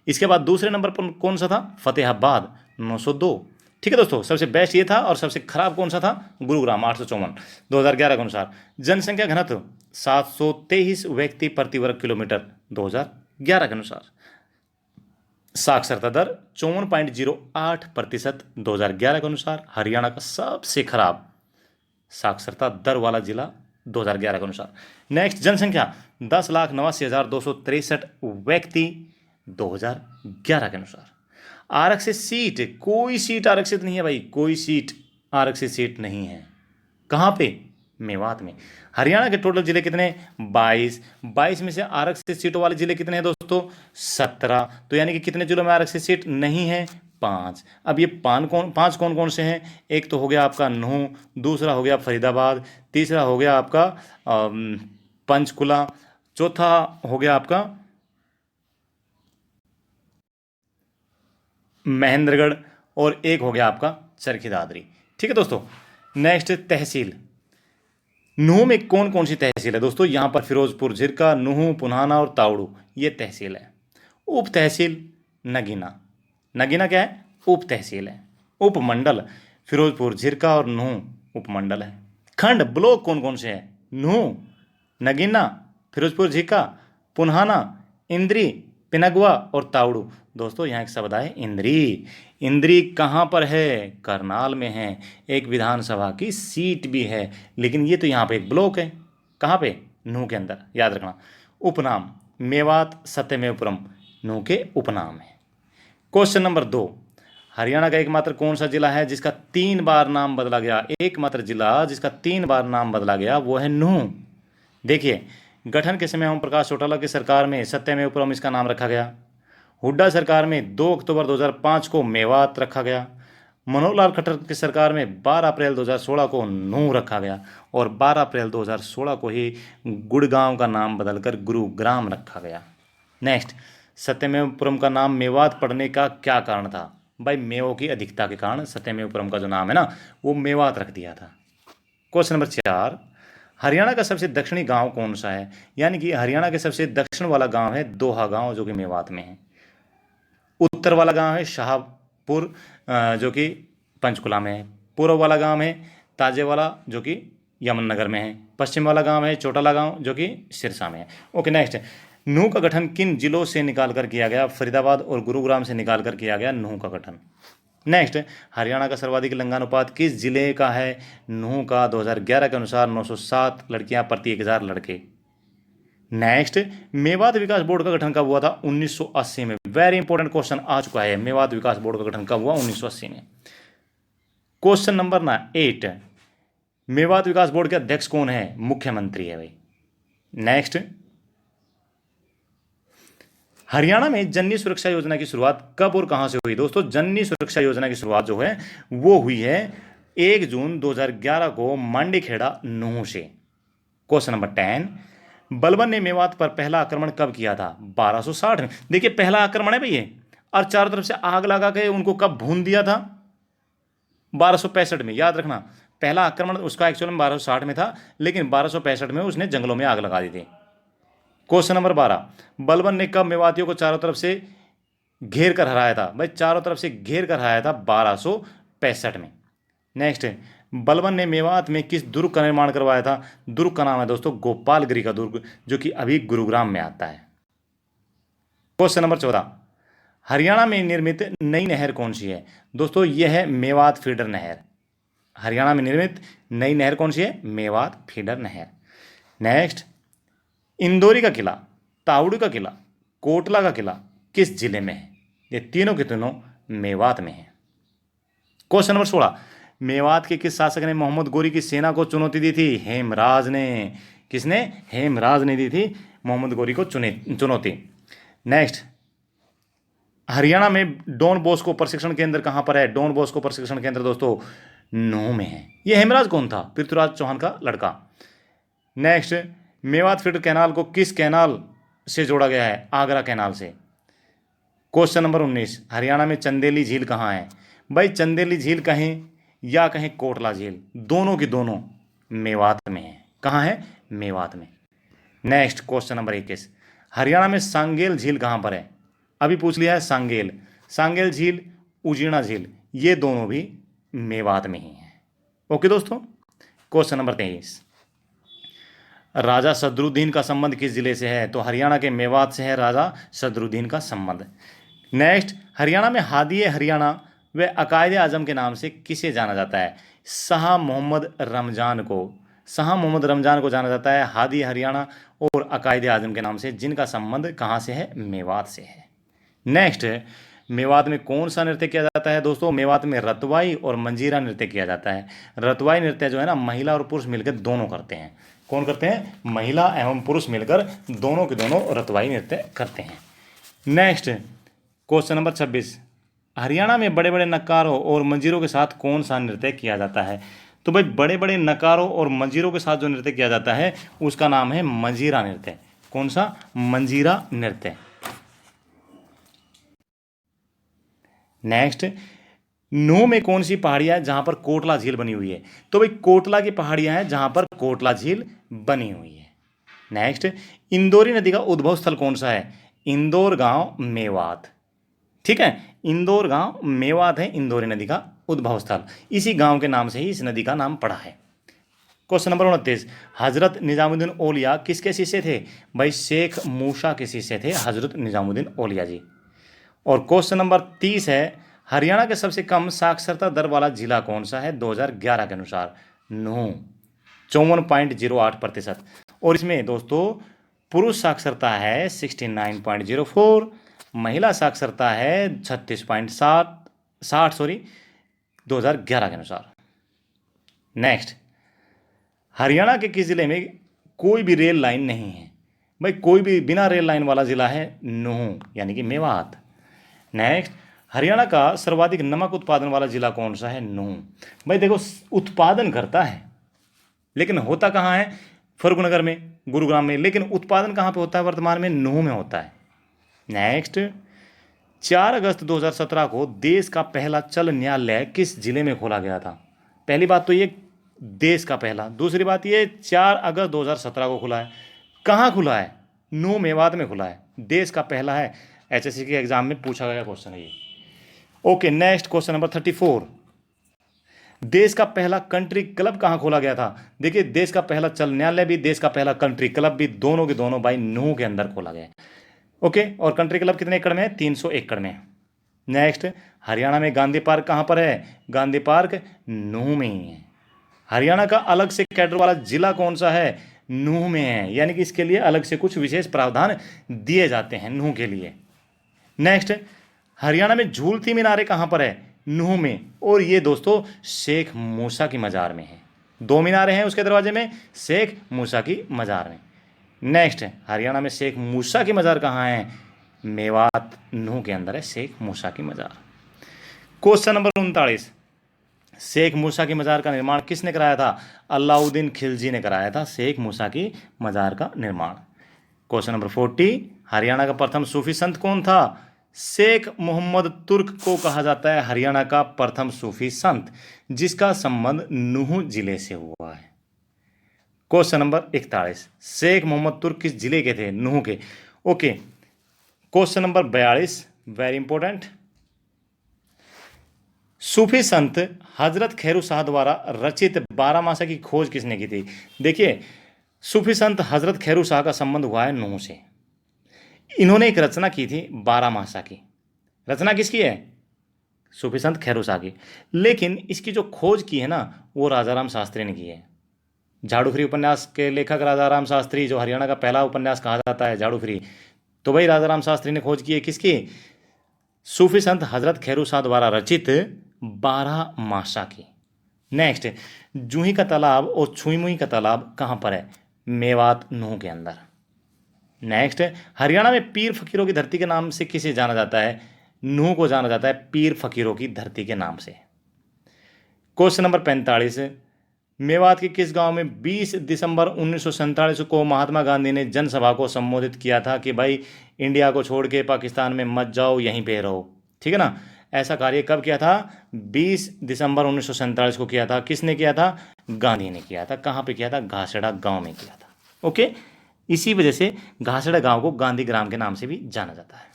इसके बाद दूसरे नंबर पर कौन सा था? फतेहाबाद 902। ठीक है दोस्तों, सबसे बेस्ट ये था, और सबसे खराब कौन सा था? गुरुग्राम 854 2011 के अनुसार। जनसंख्या घनत्व 723 व्यक्ति प्रति वर्ग किलोमीटर 2011 के अनुसार। साक्षरता दर 54.08% 2011 के अनुसार। हरियाणा का सबसे खराब साक्षरता दर वाला जिला 2011 के अनुसार। नेक्स्ट, जनसंख्या 10,89,263 व्यक्ति 2011 के अनुसार। आरक्षित सीट, कोई सीट आरक्षित नहीं है भाई, कोई सीट आरक्षित सीट नहीं है। कहाँ पे? मेवात में। हरियाणा के टोटल जिले कितने? 22। 22 में से आरक्षित सीटों वाले जिले कितने हैं दोस्तों? 17। तो यानी कि कितने जिलों में आरक्षित सीट नहीं है? 5। अब ये पाँच कौन कौन से हैं? एक तो हो गया आपका नूह, दूसरा हो गया फरीदाबाद, तीसरा हो गया आपका पंचकुला, चौथा हो गया आपका महेंद्रगढ़, और एक हो गया आपका चरखी दादरी। ठीक है दोस्तों, नेक्स्ट, तहसील। नूह में कौन कौन सी तहसील है दोस्तों? यहाँ पर फिरोजपुर, झिरका, नूह, पुन्हाना और तावड़ू, ये तहसील है। उप तहसील नगीना। नगीना क्या है? उप तहसील है। उपमंडल फिरोजपुर, झिरका और नूह उपमंडल है। खंड ब्लॉक कौन कौन से हैं? नूह, नगीना, फिरोजपुर, झिरका, पुन्हाना, इंद्री, पिनगवा और तावड़ू। दोस्तों यहाँ एक शब्द आए इंद्री। इंद्री कहाँ पर है? करनाल में है। एक विधानसभा की सीट भी है, लेकिन ये तो यहाँ पे एक ब्लॉक है। कहाँ पे? नूह के अंदर, याद रखना। उपनाम मेवात सत्यमेवपुरम नूह के उपनाम है। क्वेश्चन नंबर 2, हरियाणा का एकमात्र कौन सा जिला है जिसका 3 बार नाम बदला गया? एकमात्र जिला जिसका 3 बार नाम बदला गया वो है नूह। देखिए, गठन के समय ओम प्रकाश चौटाला की सरकार में सत्यमेवपुरम इसका नाम रखा गया। हुड्डा सरकार में 2 अक्टूबर 2005 को मेवात रखा गया। मनोहर लाल खट्टर की सरकार में 12 अप्रैल 2016 को नूह रखा गया, और 12 अप्रैल 2016 को ही गुड़गांव का नाम बदलकर गुरुग्राम रखा गया। नेक्स्ट, सत्यमेवपुरम का नाम मेवात पड़ने का क्या कारण था? भाई मेवों की अधिकता के कारण सत्यमेवपुरम का जो नाम है ना वो मेवात रख दिया था। क्वेश्चन नंबर 4, हरियाणा का सबसे दक्षिणी गांव कौन सा है? यानी कि हरियाणा के सबसे दक्षिण वाला गांव है दोहा गांव, जो कि मेवात में है। उत्तर वाला गांव है शाहपुर, जो कि पंचकुला में है। पूर्व वाला गांव है ताजेवाला, जो कि यमुनानगर में है। पश्चिम वाला गांव है चोटाला गांव, जो कि सिरसा में है। ओके नेक्स्ट, नूह का गठन किन जिलों से निकाल कर किया गया? फरीदाबाद और गुरुग्राम से निकाल कर किया गया नूह का गठन। नेक्स्ट, हरियाणा का सर्वाधिक लिंगानुपात किस जिले का है? नूह का 2011 के अनुसार 907 लड़कियां प्रति 1000 लड़के। नेक्स्ट, मेवात विकास बोर्ड का गठन कब हुआ था? 1980 में। वेरी इंपॉर्टेंट क्वेश्चन आ चुका है, मेवात विकास बोर्ड का गठन कब हुआ? 1980 में। क्वेश्चन नंबर 8, मेवात विकास बोर्ड के अध्यक्ष कौन है? मुख्यमंत्री है भाई। नेक्स्ट, हरियाणा में जननी सुरक्षा योजना की शुरुआत कब और कहां से हुई? दोस्तों, जननी सुरक्षा योजना की शुरुआत जो है वो हुई है 1 जून 2011 को मांडीखेड़ा नूह से। क्वेश्चन नंबर 10, बलबन ने मेवात पर पहला आक्रमण कब किया था? 1260 में। देखिए पहला आक्रमण है भैया, और चारों तरफ से आग लगा के उनको कब भून दिया था? 1265 में। याद रखना, पहला आक्रमण उसका एक्चुअल में 1260 में था, लेकिन 1265 में उसने जंगलों में आग लगा दी थी। क्वेश्चन नंबर 12, बलबन ने कब मेवातियों को चारों तरफ से घेर कर हराया था? भाई चारों तरफ से घेर कर हराया था 1265 में। नेक्स्ट, बलबन ने मेवात में किस दुर्ग का निर्माण करवाया था? दुर्ग का नाम है दोस्तों गोपालगिरी का दुर्ग, जो कि अभी गुरुग्राम में आता है। क्वेश्चन नंबर 14, हरियाणा में निर्मित नई नहर कौन सी है? दोस्तों यह है मेवात फीडर नहर। हरियाणा में निर्मित नई नहर कौन सी है? मेवात फीडर नहर। नेक्स्ट, इंदौरी का किला, तावड़ी का किला, कोटला का किला किस जिले में है? ये तीनों के तीनों मेवात में है। क्वेश्चन नंबर 16, मेवात के किस शासक ने मोहम्मद गोरी की सेना को चुनौती दी थी? हेमराज ने। किसने? हेमराज ने दी थी मोहम्मद गोरी को चुनौती। नेक्स्ट, हरियाणा में डॉन बॉस्को प्रशिक्षण केंद्र कहां पर है? डॉन बॉस्को प्रशिक्षण केंद्र दोस्तों नूह में है। यह हेमराज कौन था? पृथ्वीराज चौहान का लड़का। नेक्स्ट, मेवात फीडर कैनाल को किस कैनाल से जोड़ा गया है? आगरा कैनाल से। क्वेश्चन नंबर 19, हरियाणा में चंदेली झील कहाँ है? भाई चंदेली झील कहें या कहें कोटला झील, दोनों की दोनों मेवात में है। कहाँ है? मेवात में। नेक्स्ट, क्वेश्चन नंबर 21, हरियाणा में सांगेल झील कहाँ पर है? अभी पूछ लिया है सांगेल। सांगेल झील, उजीना झील, ये दोनों भी मेवात में ही हैं। ओके दोस्तों। क्वेश्चन नंबर 23, राजा सदरुद्दीन का संबंध किस जिले से है? तो हरियाणा के मेवात से है राजा सदरुद्दीन का संबंध। नेक्स्ट, हरियाणा में हादी हरियाणा व अकायद आजम के नाम से किसे जाना जाता है? शाह मोहम्मद रमजान को। शाह मोहम्मद रमजान को जाना जाता है हादी हरियाणा और अकायद आजम के नाम से, जिनका संबंध कहाँ से है? मेवात से है। नेक्स्ट, मेवात में कौन सा नृत्य किया जाता है? दोस्तों मेवात में रतवाई और मंजीरा नृत्य किया जाता है। रतवाई नृत्य जो है ना, महिला और पुरुष मिलकर दोनों करते हैं। कौन करते हैं? महिला एवं पुरुष मिलकर दोनों के दोनों रतवाई नृत्य करते हैं। नेक्स्ट, क्वेश्चन नंबर 26, हरियाणा में बड़े बड़े नकारों और मंजीरों के साथ कौन सा नृत्य किया जाता है? तो भाई बड़े बड़े नकारों और मंजीरों के साथ जो नृत्य किया जाता है उसका नाम है मंजीरा नृत्य। कौन सा? मंजीरा नृत्य। नेक्स्ट, नूह में कौन सी पहाड़ियां है जहां पर कोटला झील बनी हुई है? तो भाई कोटला की पहाड़ियां हैं जहां पर कोटला झील बनी हुई है। नेक्स्ट, इंदौरी नदी का उद्भव स्थल कौन सा है? इंदौर गांव मेवात। ठीक है, इंदौर गांव मेवात है इंदौरी नदी का उद्भव स्थल। इसी गांव के नाम से ही इस नदी का नाम पड़ा है। क्वेश्चन नंबर 29, हजरत निजामुद्दीन औलिया किसके शिष्य थे? भाई शेख मूसा के शिष्य थे हजरत निजामुद्दीन औलिया जी। और क्वेश्चन नंबर 30 है, हरियाणा के सबसे कम साक्षरता दर वाला जिला कौन सा है 2011 के अनुसार? नूह, 54.08%। और इसमें दोस्तों पुरुष साक्षरता है 69.04, महिला साक्षरता है 36.60 2011 के अनुसार। नेक्स्ट, हरियाणा के किस जिले में कोई भी रेल लाइन नहीं है? भाई कोई भी बिना रेल लाइन वाला जिला है नूह, यानी कि मेवात। नेक्स्ट, हरियाणा का सर्वाधिक नमक उत्पादन वाला जिला कौन सा है? नूह। भाई देखो उत्पादन करता है लेकिन होता कहाँ है? फर्रुखनगर में, गुरुग्राम में, लेकिन उत्पादन कहाँ पे होता है वर्तमान में? नूह में होता है। नेक्स्ट, 4 अगस्त 2017 को देश का पहला चल न्यायालय किस जिले में खोला गया था? पहली बात तो ये देश का पहला, दूसरी बात ये 4 अगस्त 2017 को खुला है। कहाँ खुला है? नो मेवात में खुला है। देश का पहला है। एचएससी के एग्जाम में पूछा गया क्वेश्चन है ये। Okay, next question number 34। देश का पहला कंट्री क्लब कहाँ खोला गया था? देखिए, देश का पहला चल न्यायालय भी, देश का पहला कंट्री क्लब भी, दोनों के दोनों भाई नूह के अंदर खोला गया। ओके, और कंट्री क्लब कितने एकड़ में है? 300 एकड़ में। नेक्स्ट, हरियाणा में गांधी पार्क कहाँ पर है? गांधी पार्क नूह में ही है। हरियाणा का अलग से कैडर वाला जिला कौन सा है? नूह में है, यानी कि इसके लिए अलग से कुछ विशेष प्रावधान दिए जाते हैं नूह के लिए। नेक्स्ट, हरियाणा में झूलती मीनारें कहाँ पर है? नूह में, और ये दोस्तों शेख मूसा की मजार में है। 2 मीनारें हैं उसके दरवाजे में, शेख मूसा की मजार में। नेक्स्ट, हरियाणा में शेख मूसा की मजार कहाँ है? मेवात नूह के अंदर है शेख मूसा की मजार। Question number 39। शेख मूसा की मजार का निर्माण किसने कराया था? अलाउद्दीन खिलजी ने कराया था शेख मूसा की मजार का निर्माण। Question number 40। हरियाणा का प्रथम सूफी संत कौन था? शेख मोहम्मद तुर्क को कहा जाता है हरियाणा का प्रथम सूफी संत, जिसका संबंध नूह जिले से हुआ है। Question number 41। शेख मोहम्मद तुर्क किस जिले के थे? नूह के। Okay, question number 42, very important. सूफी संत हजरत खैरू शाह द्वारा रचित 12 मासा की खोज किसने की थी? देखिए, सूफी संत हजरत खैरू शाह का संबंध हुआ है नूह से। इन्होंने एक रचना की थी 12 मासा की। रचना किसकी है? सूफी संत खैरू शाह की। लेकिन इसकी जो खोज की है ना, वो राजाराम शास्त्री ने की है। झाड़ू-फ्री उपन्यास के लेखक राजाराम शास्त्री, जो हरियाणा का पहला उपन्यास कहा जाता है झाड़ू-फ्री, तो भाई राजाराम शास्त्री ने खोज की है किसकी? सूफी संत हजरत खैरू शाह द्वारा रचित 12 मासा की। नेक्स्ट, जूही का तालाब और छुईमुई का तालाब कहाँ पर है? मेवात नूह के अंदर। नेक्स्ट, हरियाणा में पीर फकीरों की धरती के नाम से किसे जाना जाता है? नूह को जाना जाता है पीर फकीरों की धरती के नाम से। Question number 45। मेवात के किस गांव में 20 दिसंबर 1947 को महात्मा गांधी ने जनसभा को संबोधित किया था कि भाई इंडिया को छोड़ के पाकिस्तान में मत जाओ, यहीं पे रहो? ठीक है ना। ऐसा कार्य कब किया था? 20 दिसंबर 1947 को किया था। किसने किया था? गांधी ने किया था। कहाँ पे किया था? घासड़ा गांव में किया था। ओके, इसी वजह से घासड़ा गांव को गांधी ग्राम के नाम से भी जाना जाता है।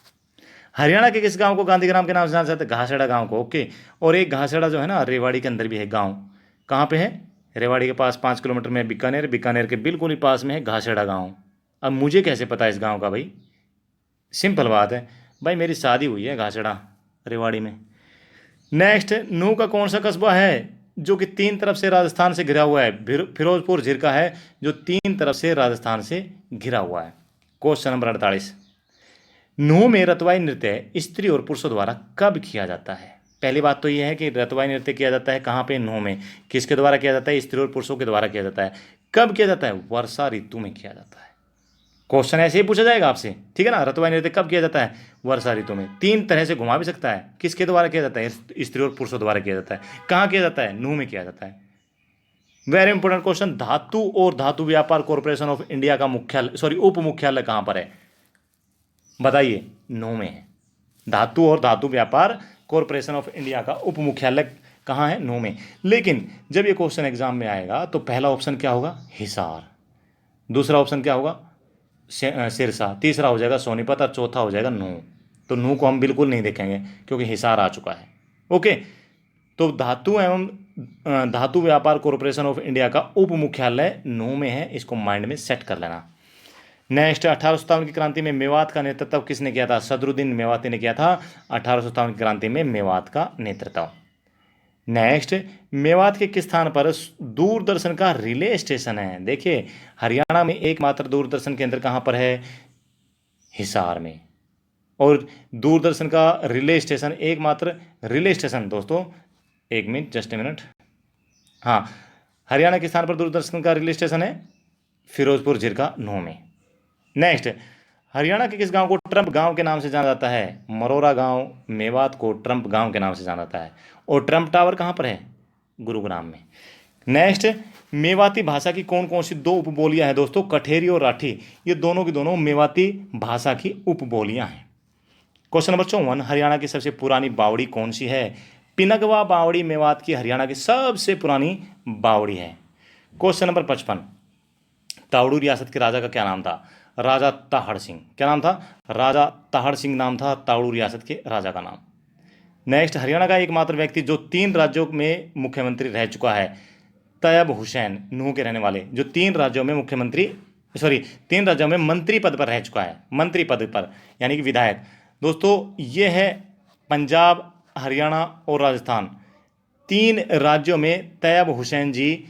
हरियाणा के किस गांव को गांधी ग्राम के नाम से जाना जाता है? घासड़ा गांव को। ओके, और एक घासड़ा जो है ना, रेवाड़ी के अंदर भी है गांव। कहाँ पे है? रेवाड़ी के पास 5 किलोमीटर में बीकानेर, बीकानेर के बिल्कुल ही पास में है घासड़ा गांव। अब मुझे कैसे पता है इस गांव का भाई? सिंपल बात है भाई, मेरी शादी हुई है घासड़ा रेवाड़ी में। नेक्स्ट, नूह का कौन सा कस्बा है जो कि 3 तरफ से राजस्थान से घिरा हुआ है? फिरोजपुर झिरका है जो 3 तरफ से राजस्थान से घिरा हुआ है। Question number 48। नूह में रतवाई नृत्य स्त्री और पुरुषों द्वारा कब किया जाता है? पहली बात तो यह है कि रतवाई नृत्य किया जाता है कहाँ पे? नूह में। किसके द्वारा किया जाता है? स्त्री और पुरुषों के द्वारा किया जाता है। कब किया जाता है? वर्षा ऋतु में किया जाता है। क्वेश्चन ऐसे ही पूछा जाएगा आपसे, ठीक है ना। रतवाई नृत्य कब किया जाता है? वर्षा ऋतु में। 3 तरह से घुमा भी सकता है। किसके द्वारा किया जाता है? स्त्री और पुरुषों द्वारा किया जाता है। कहाँ किया जाता है? नूह में किया जाता है। Very important question. धातु और धातु व्यापार कॉर्पोरेशन ऑफ इंडिया का मुख्यालय उप मुख्यालय कहाँ पर है? बताइए। नूह में है। धातु और धातु व्यापार कॉर्पोरेशन ऑफ इंडिया का उप मुख्यालय कहाँ है? नूह में। लेकिन जब ये क्वेश्चन एग्जाम में आएगा तो पहला ऑप्शन क्या होगा? हिसार। दूसरा ऑप्शन क्या होगा? सिरसा। तीसरा हो जाएगा सोनीपत और चौथा हो जाएगा नूह। तो नूह को हम बिल्कुल नहीं देखेंगे क्योंकि हिसार आ चुका है। ओके, तो धातु एवं धातु व्यापार कॉर्पोरेशन ऑफ इंडिया का उप मुख्यालय नूह में है। इसको माइंड में सेट कर लेना। नेक्स्ट, 1857 की क्रांति में मेवात का नेतृत्व किसने किया था? सदरुद्दीन मेवाती ने किया था 1857 की क्रांति में मेवात का नेतृत्व। नेक्स्ट, मेवात के किस स्थान पर दूरदर्शन का रिले स्टेशन है? देखिए, हरियाणा में एकमात्र दूरदर्शन केंद्र कहाँ पर है? हिसार में। और दूरदर्शन का रिले स्टेशन, एकमात्र रिले स्टेशन दोस्तों, एक मिनट, जस्ट ए मिनट, हाँ, हरियाणा के स्थान पर दूरदर्शन का रिले स्टेशन है फिरोजपुर झिरका नूह में। नेक्स्ट, हरियाणा के किस गांव को ट्रंप गांव के नाम से जाना जाता है? मरोरा गांव मेवात को ट्रंप गांव के नाम से जाना जाता है। और ट्रंप टावर कहाँ पर है? गुरुग्राम में। नेक्स्ट, मेवाती भाषा की कौन कौन सी 2 उपबोलियां हैं दोस्तों? कठेरी और राठी। ये दोनों की दोनों मेवाती भाषा की उपबोलियां हैं। क्वेश्चन नंबर 54, हरियाणा की सबसे पुरानी बावड़ी कौन सी है? पिनगवा बावड़ी मेवात की हरियाणा की सबसे पुरानी बावड़ी है। क्वेश्चन नंबर 55, तावड़ू रियासत के राजा का क्या नाम था? राजा ताहड़ सिंह। क्या नाम था? राजा ताहड़ सिंह नाम था तावड़ू रियासत के राजा का नाम। नेक्स्ट, हरियाणा का एकमात्र व्यक्ति जो 3 राज्यों में मुख्यमंत्री रह चुका है। तैयब हुसैन, नूह के रहने वाले, जो 3 राज्यों में मुख्यमंत्री, सॉरी 3 राज्यों में मंत्री पद पर रह चुका है, मंत्री पद पर यानी कि विधायक। दोस्तों ये है पंजाब, हरियाणा और राजस्थान, 3 राज्यों में तैयब हुसैन जी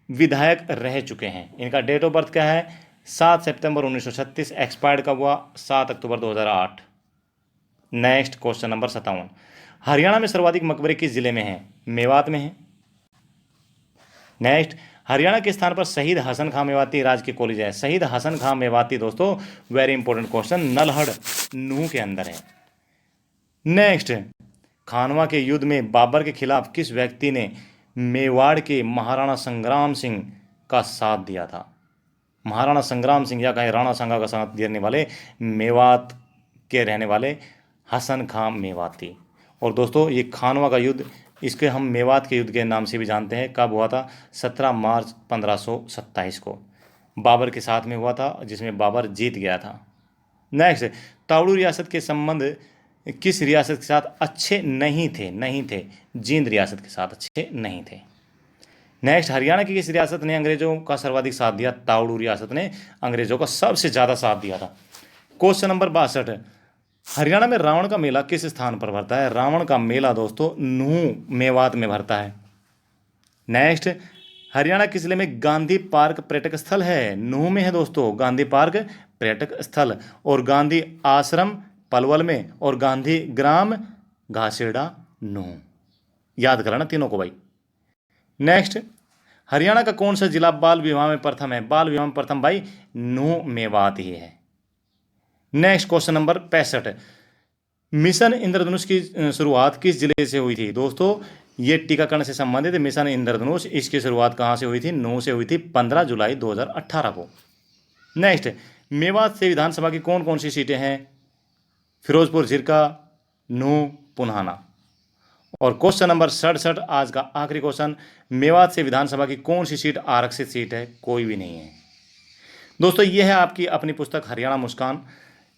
विधायक रह चुके हैं। इनका डेट ऑफ बर्थ क्या है? 7 सितंबर 1936, एक्सपायर्ड कब हुआ? 7 अक्टूबर 2008। नेक्स्ट, क्वेश्चन नंबर 57, हरियाणा में सर्वाधिक मकबरे किस जिले में हैं? मेवात में हैं। नेक्स्ट, हरियाणा के स्थान पर शहीद हसन खां मेवाती राजकीय कॉलेज है। शहीद हसन खां मेवाती दोस्तों, वेरी इंपॉर्टेंट क्वेश्चन, नलहड़ नूह के अंदर है। नेक्स्ट, खानवा के युद्ध में बाबर के खिलाफ किस व्यक्ति ने मेवाड़ के महाराणा संग्राम सिंह का साथ दिया था? महाराणा संग्राम सिंह या कहें राणा सांगा का साथ देने वाले मेवात के रहने वाले हसन खां मेवाती। और दोस्तों ये खानवा का युद्ध, इसके हम मेवात के युद्ध के नाम से भी जानते हैं। कब हुआ था? 17 मार्च 1527 को बाबर के साथ में हुआ था, जिसमें बाबर जीत गया था। नेक्स्ट, तावड़ू रियासत के संबंध किस रियासत के साथ अच्छे नहीं थे? जींद रियासत के साथ अच्छे नहीं थे। नेक्स्ट, हरियाणा की किस रियासत ने अंग्रेजों का सर्वाधिक साथ दिया? तावड़ू रियासत ने अंग्रेजों का सबसे ज़्यादा साथ दिया था। क्वेश्चन नंबर 62, हरियाणा में रावण का मेला किस स्थान पर भरता है? रावण का मेला दोस्तों नूह मेवात में भरता है। नेक्स्ट, हरियाणा किस जिले में गांधी पार्क पर्यटक स्थल है? नूह में है दोस्तों गांधी पार्क पर्यटक स्थल, और गांधी आश्रम पलवल में, और गांधी ग्राम घासेड़ा नूह। याद करना तीनों को भाई। नेक्स्ट, हरियाणा का कौन सा जिला बाल विवाह में प्रथम है? बाल विवाह में प्रथम भाई नूह मेवात ही है। नेक्स्ट, क्वेश्चन नंबर 65, मिशन इंद्रधनुष की शुरुआत किस जिले से हुई थी? दोस्तों ये टीकाकरण से संबंधित मिशन इंद्रधनुष, इसकी शुरुआत कहाँ से हुई थी? नूह से हुई थी 15 जुलाई 2018 को। नेक्स्ट, मेवात से विधानसभा की कौन कौन सी सीटें हैं? फिरोजपुर, झिरका, नूह, पुन्हाना। और क्वेश्चन नंबर 67, आज का आखिरी क्वेश्चन, मेवात से विधानसभा की कौन सी सीट आरक्षित सीट है? कोई भी नहीं है। दोस्तों ये है आपकी अपनी पुस्तक हरियाणा मुस्कान।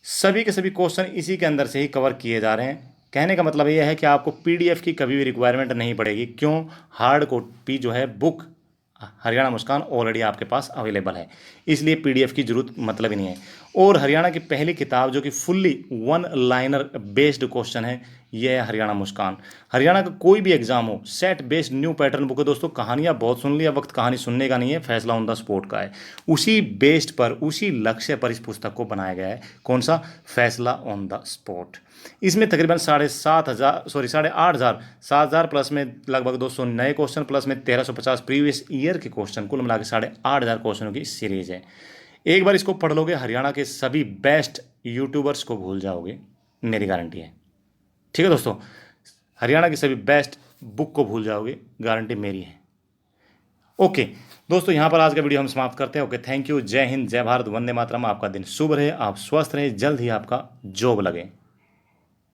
सभी के सभी क्वेश्चन इसी के अंदर से ही कवर किए जा रहे हैं। कहने का मतलब यह है कि आपको पीडीएफ की कभी भी रिक्वायरमेंट नहीं पड़ेगी। क्यों? हार्ड कॉपी जो है बुक हरियाणा मुस्कान ऑलरेडी आपके पास अवेलेबल है, इसलिए पीडीएफ की जरूरत मतलब ही नहीं है। और हरियाणा की पहली किताब जो कि फुल्ली 1 लाइनर बेस्ड क्वेश्चन है, यह है हरियाणा मुस्कान। हरियाणा का कोई भी एग्जाम हो, set based new pattern book है दोस्तों। कहानियाँ बहुत सुन लिया, वक्त कहानी सुनने का नहीं है, फैसला ऑन द स्पॉट का है। उसी बेस्ड पर, उसी लक्ष्य पर इस पुस्तक को बनाया गया है। कौन सा? फैसला ऑन द स्पॉट। इसमें तकरीबन 7,500 प्लस में लगभग 200 नए क्वेश्चन, प्लस में 1350 प्रीवियस ईयर के क्वेश्चन, कुल मिला के 8,500 क्वेश्चनों की सीरीज है। एक बार इसको पढ़ लोगे, हरियाणा के सभी बेस्ट यूट्यूबर्स को भूल जाओगे, मेरी गारंटी है। ठीक है दोस्तों, हरियाणा की सभी बेस्ट बुक को भूल जाओगे, गारंटी मेरी है। ओके दोस्तों, यहाँ पर आज का वीडियो हम समाप्त करते हैं। ओके, थैंक यू, जय हिंद, जय भारत, वंदे मातरम। आपका दिन शुभ रहे, आप स्वस्थ रहे, जल्द ही आपका जॉब लगे।